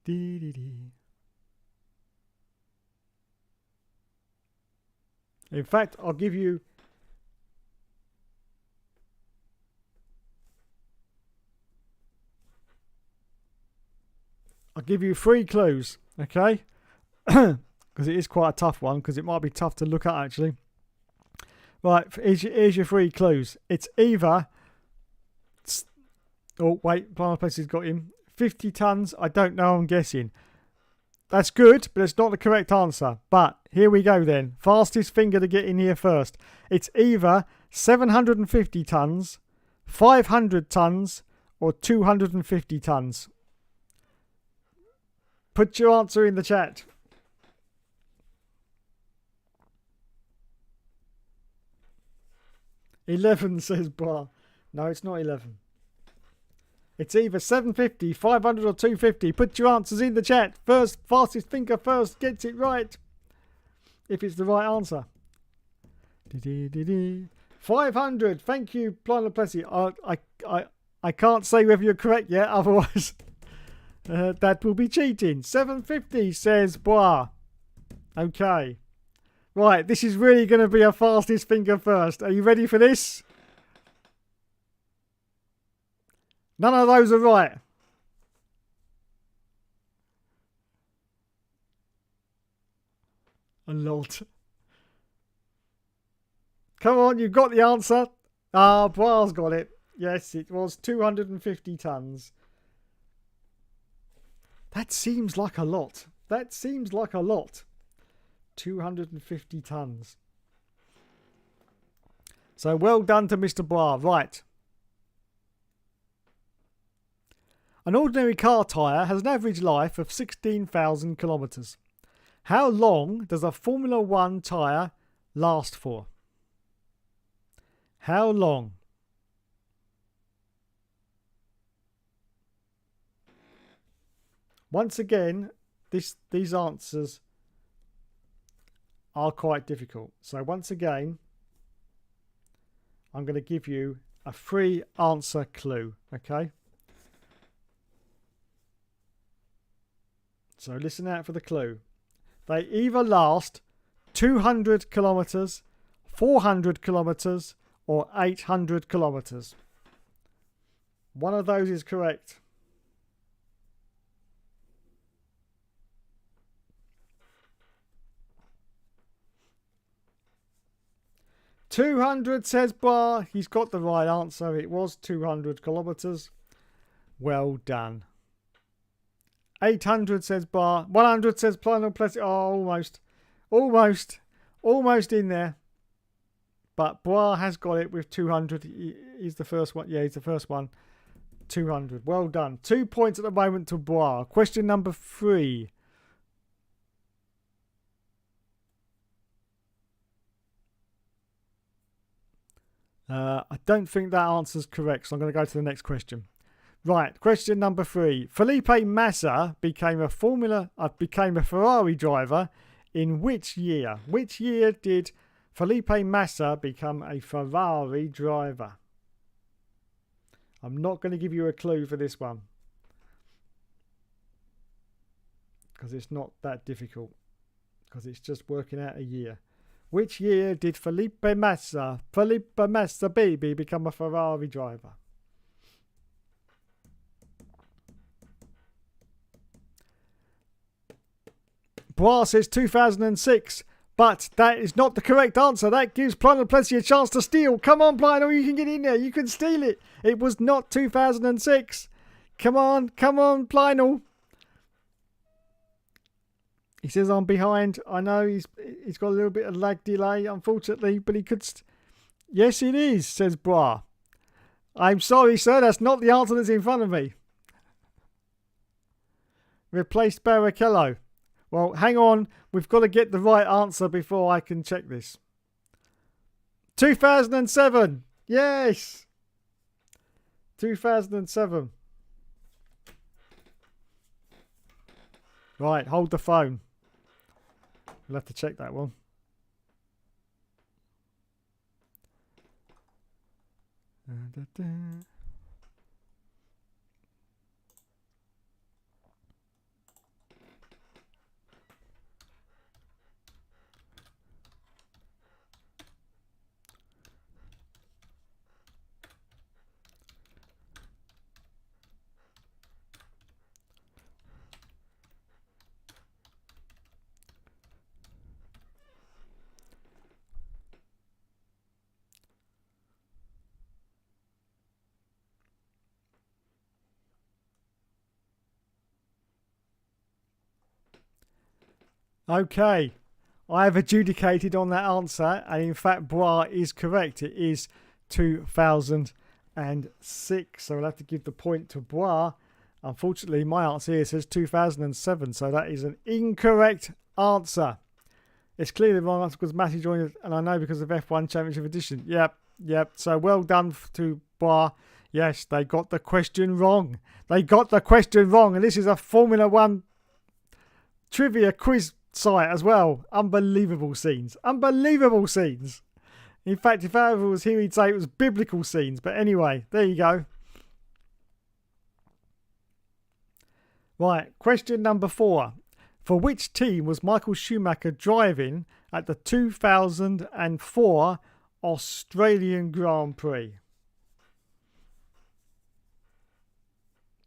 Dee-dee-dee. In fact, I'll give you three clues, okay? Because it is quite a tough one, because it might be tough to look at actually. Right, here's your three clues. It's either... Oh, wait, Planet Place's got him. 50 tons, I don't know, I'm guessing. That's good, but it's not the correct answer. But here we go then. Fastest finger to get in here first. It's either 750 tons, 500 tons, or 250 tons. Put your answer in the chat. "11" says Bra. No, it's not 11. It's either 750, 500 or 250. Put your answers in the chat. First, fastest finger first gets it right. If it's the right answer. 500. Thank you, Planet Plessy. I can't say whether you're correct yet, otherwise that will be cheating. 750 says Bois. Okay. Right, this is really going to be a fastest finger first. Are you ready for this? None of those are right. A lot. Come on, you've got the answer. Ah, Bois got it. Yes, it was 250 tons. That seems like a lot. 250 tons. So well done to Mr. Bois. Right. An ordinary car tyre has an average life of 16,000 kilometres. How long does a Formula 1 tyre last for? How long? Once again, these answers are quite difficult. So once again, I'm going to give you a free answer clue, okay? So listen out for the clue. They either last 200 kilometres, 400 kilometres, or 800 kilometres. One of those is correct. "200 says Bar. He's got the right answer. It was 200 kilometres. Well done. 800 says Bar. 100 says Planet Plastic. Oh, almost in there. But Bois has got it with 200. He's the first one. Yeah, he's the first one. 200. Well done. 2 points at the moment to Bois. Question number 3. I don't think that answer's correct, so I'm going to go to the next question. Right, question number 3. Felipe Massa became a Ferrari driver in which year? Which year did Felipe Massa become a Ferrari driver? I'm not going to give you a clue for this one, because it's not that difficult, because it's just working out a year. Which year did Felipe Massa baby become a Ferrari driver? Bois says 2006, but that is not the correct answer. That gives Planet Plessy a chance to steal. Come on, Planet, you can get in there. You can steal it. It was not 2006. Come on, Planet. He says I'm behind. I know he's got a little bit of lag delay, unfortunately, but he could... Yes, it is, says Bois. I'm sorry, sir, that's not the answer that's in front of me. Replaced Barrichello. Well, hang on. We've got to get the right answer before I can check this. 2007. Yes. 2007. Right, hold the phone. We'll have to check that one. Okay. I have adjudicated on that answer, and in fact, Bois is correct. It is 2006, so we'll have to give the point to Bois. Unfortunately, my answer here says 2007, so that is an incorrect answer. It's clearly the wrong answer because Matty joined, and I know because of F1 Championship Edition. Yep. So well done to Bois. Yes, they got the question wrong. And this is a Formula One trivia quiz site as well. Unbelievable scenes. In fact, if I was here, he'd say it was biblical scenes. But anyway, there you go. Right, question number 4. For which team was Michael Schumacher driving at the 2004 Australian Grand Prix?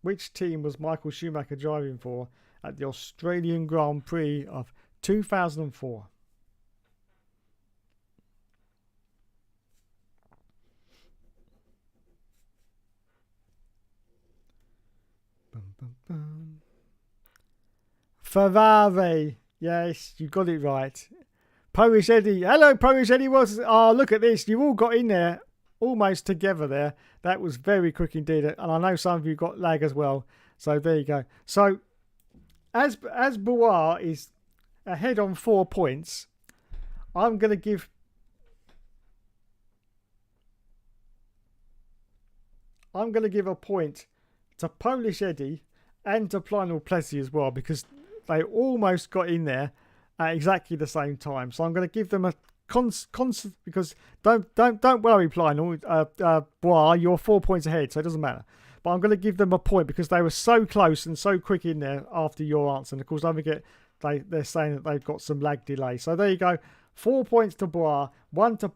Which team was Michael Schumacher driving for at the Australian Grand Prix of 2004? Ferrari. Yes, you got it right. Polish Eddie. Hello, Polish Eddie. Oh, look at this. You all got in there almost together there. That was very quick indeed. And I know some of you got lag as well. So there you go. So as Bois is ahead on 4 points, I'm going to give a point to Polish Eddie and to Lionel Plessy as well, because they almost got in there at exactly the same time. So I'm going to give them a because don't worry, Lionel, Bois, you're 4 points ahead, so it doesn't matter. But I'm going to give them a point because they were so close and so quick in there after your answer. And of course, don't forget they're saying that they've got some lag delay. So there you go. 4 points to Bois, 1 to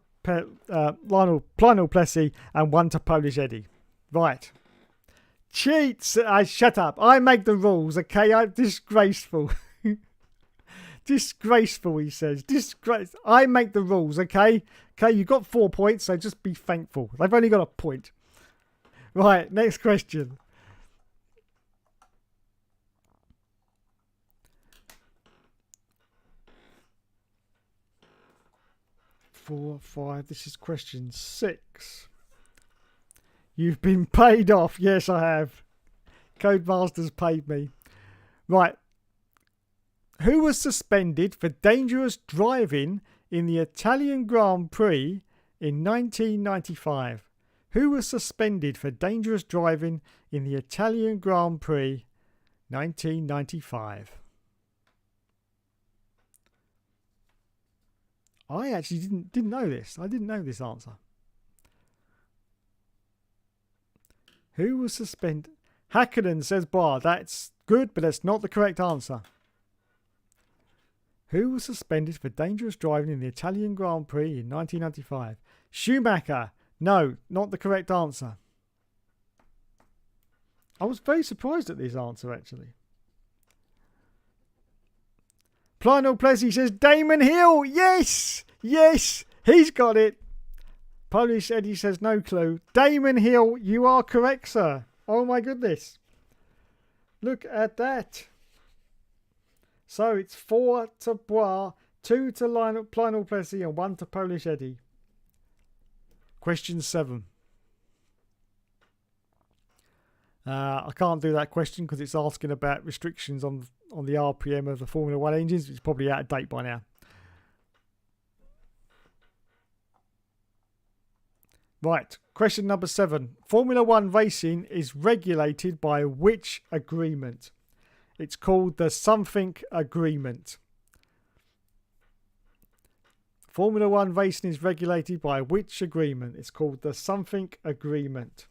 Lionel Plessy, and 1 to Polish Eddie. Right. Cheats! Shut up. I make the rules, okay? Disgraceful. Disgraceful, he says. Disgrace. I make the rules, okay? Okay, you got 4 points, so just be thankful. They've only got a point. Right, next question. Four, 5. This is question 6. You've been paid off. Yes, I have. Codemasters paid me. Right. Who was suspended for dangerous driving in the Italian Grand Prix in 1995? Who was suspended for dangerous driving in the Italian Grand Prix 1995? I actually didn't know this. I didn't know this answer. Who was suspended? Hakkinen says Bar. That's good, but that's not the correct answer. Who was suspended for dangerous driving in the Italian Grand Prix in 1995? Schumacher. No, not the correct answer. I was very surprised at this answer, actually. Lionel Plessy says Damon Hill. Yes! Yes! He's got it. Polish Eddie says no clue. Damon Hill, you are correct, sir. Oh my goodness. Look at that. So it's 4 to Bois, 2 to Lionel Plessy, and 1 to Polish Eddie. Question 7. I can't do that question because it's asking about restrictions on the RPM of the Formula 1 engines, which is probably out of date by now. Right, question number 7. Formula 1 racing is regulated by which agreement? It's called the something agreement. Formula 1 racing is regulated by which agreement? It's called the something agreement.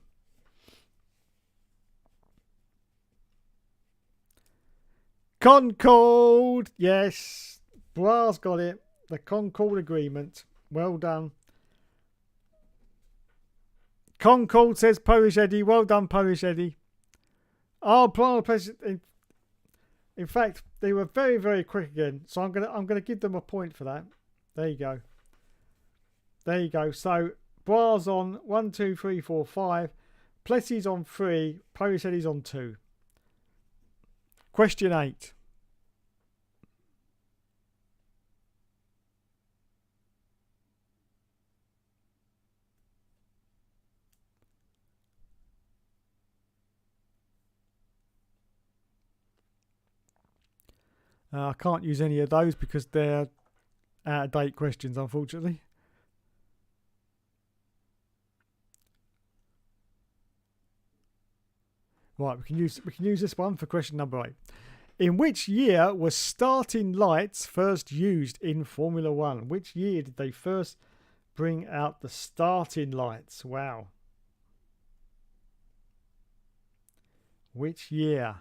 Concord! Yes, Bois got it. The Concord agreement. Well done. Concord says Polish Eddie. Well done, Polish Eddie. Oh, in fact, they were very, very quick again. So I'm gonna give them a point for that. There you go. There you go. So Bois on 1, 2, 3, 4, 5. Plessy's on 3. Polish Eddie's on 2. Question 8. I can't use any of those because they're out of date questions, unfortunately. Right, we can use this one for question number 8. In which year was starting lights first used in Formula One? Which year did they first bring out the starting lights? Wow. Which year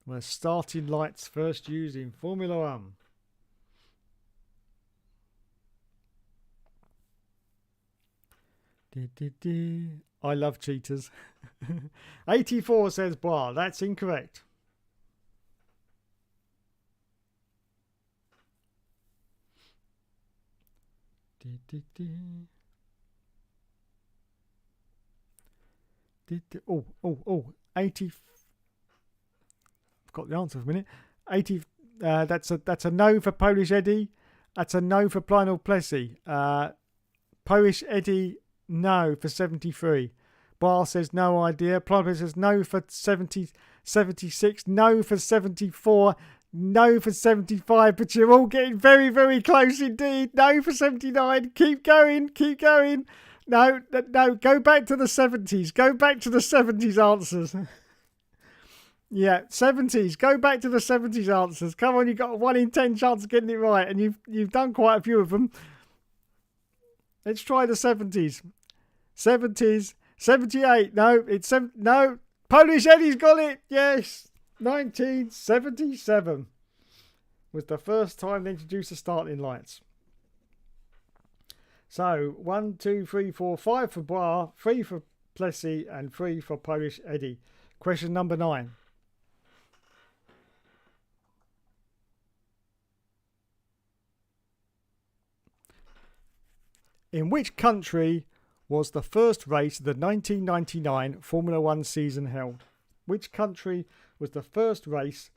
were starting lights first used in Formula One? I love cheaters. 84 says bar. That's incorrect. Oh, 80. I've got the answer for a minute. 80. That's a no for Polish Eddie. That's a no for Lionel Plessy. Polish Eddie, no for 73. Bar says no idea. Plumber says no for 76. No for 74. No for 75. But you're all getting very, very close indeed. No for 79. Keep going. Keep going. No. Go back to the 70s. Go back to the 70s answers. Yeah, 70s. Go back to the 70s answers. Come on, you've got a 1 in 10 chance of getting it right, and you've done quite a few of them. Let's try the 70s. 70s. 78. No, it's no. Polish Eddie's got it. Yes. 1977 was the first time they introduced the starting lights. So 1, 2, 3, 4, 5 for Bar, 3 for Plessy, and 3 for Polish Eddie. Question number 9. In which country was the first race of the 1999 Formula One season held? Which country was the first race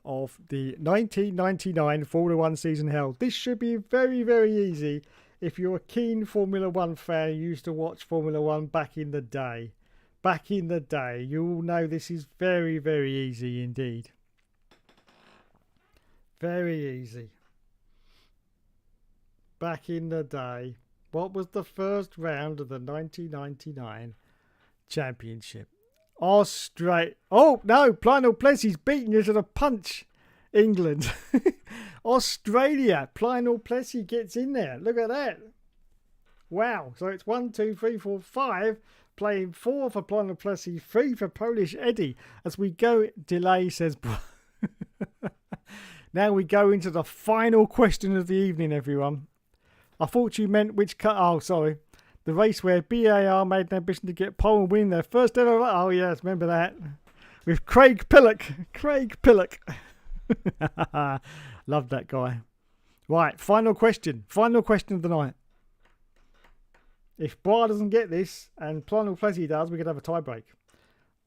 of the 1999 Formula One season held? This should be very, very easy if you're a keen Formula One fan who used to watch Formula One back in the day. Back in the day, you all know this is very, very easy indeed. Very easy. Back in the day, what was the first round of the 1999 championship? Australia. Oh, no, Lionel Plessy's beaten you to the punch, England. Australia. Lionel Plessy gets in there. Look at that. Wow. So it's 1, 2, 3, 4, 5. Playing 4 for Lionel Plessy, 3 for Polish Eddie. As we go, delay says... Now we go into the final question of the evening, everyone. I thought you meant which cut. Oh, sorry. The race where BAR made an ambition to get pole and win their first ever. Oh, yes, remember that. With Craig Pillock. Craig Pillock. Love that guy. Right, final question. Final question of the night. If Bar doesn't get this and Lionel Plessy does, we could have a tie break.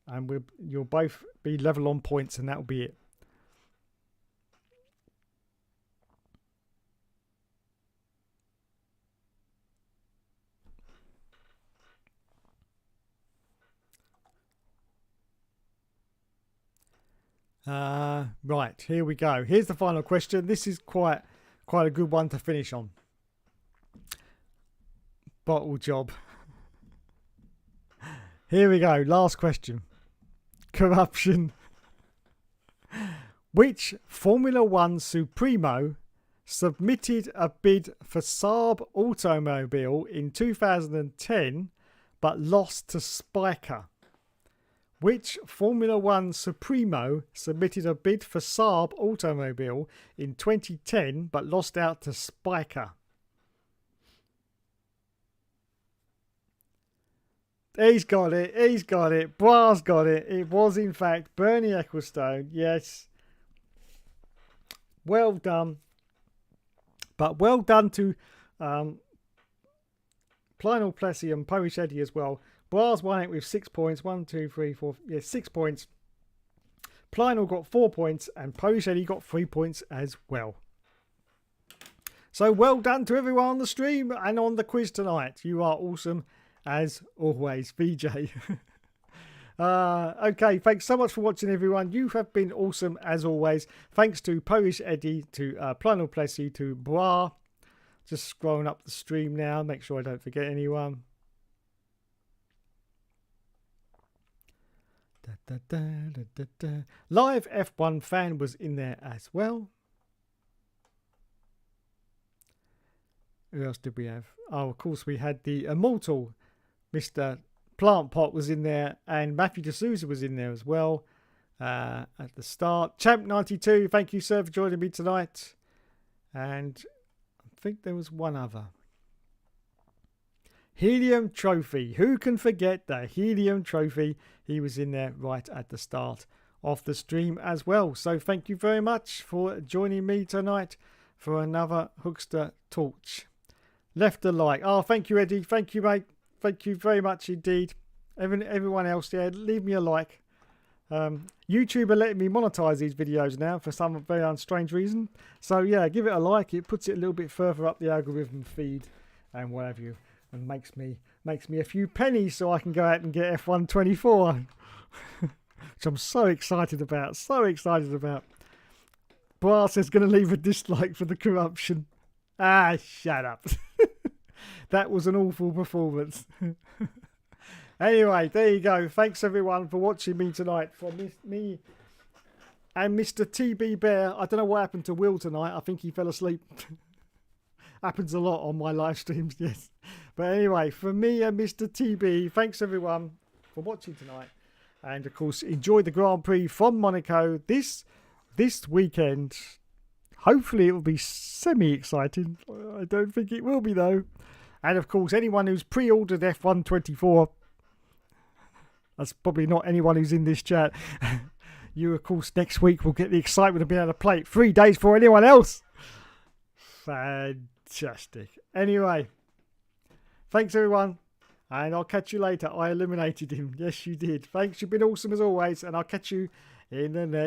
And you'll both be level on points, and that'll be it. Right, here we go. Here's the final question. This is quite a good one to finish on. Bottle job. Here we go. Last question. Corruption. Which Formula One Supremo submitted a bid for Saab automobile in 2010 but lost to Spiker? Which Formula One Supremo submitted a bid for Saab automobile in 2010 but lost out to Spiker? He's got it. He's got it. Bra's got it. It was, in fact, Bernie Ecclestone. Yes. Well done. But well done to Lionel Plessy and Polish Eddie as well. Bra's won it with 6 points. 1, 2, 3, 4. Yeah, 6 points. Lionel got 4 points and Polish Eddie got 3 points as well. So well done to everyone on the stream and on the quiz tonight. You are awesome as always, VJ. Okay, thanks so much for watching, everyone. You have been awesome as always. Thanks to Polish Eddie, to Planal Plessy, to Bois. Just scrolling up the stream now, make sure I don't forget anyone. Live F1 fan was in there as well. Who else did we have? Oh, of course, we had the immortal Mr. Plant Pot was in there, and Matthew D'Souza was in there as well at the start. Champ92, thank you, sir, for joining me tonight. And I think there was one other. Helium Trophy. Who can forget the Helium Trophy? He was in there right at the start of the stream as well. So thank you very much for joining me tonight for another Hookster Torch. Left a like. Oh, thank you, Eddie. Thank you, mate. Thank you very much indeed. Everyone else, yeah, leave me a like. YouTube are letting me monetize these videos now for some very strange reason. So yeah, give it a like. It puts it a little bit further up the algorithm feed and what have you, and makes me a few pennies so I can go out and get F124, which I'm so excited about. So excited about. Bois says going to leave a dislike for the corruption. Ah, shut up. That was an awful performance. Anyway, there you go. Thanks everyone for watching me tonight. From me and Mr. TB Bear. I don't know what happened to Will tonight. I think he fell asleep. Happens a lot on my live streams, yes. But anyway, for me and Mr. TB, thanks everyone for watching tonight. And of course, enjoy the Grand Prix from Monaco this weekend. Hopefully it will be semi-exciting. I don't think it will be though. And of course, anyone who's pre-ordered F124, that's probably not anyone who's in this chat. You, of course, next week will get the excitement of being able to play it 3 days before anyone else. Fantastic. Anyway, thanks everyone. And I'll catch you later. I eliminated him. Yes, you did. Thanks. You've been awesome as always. And I'll catch you in the next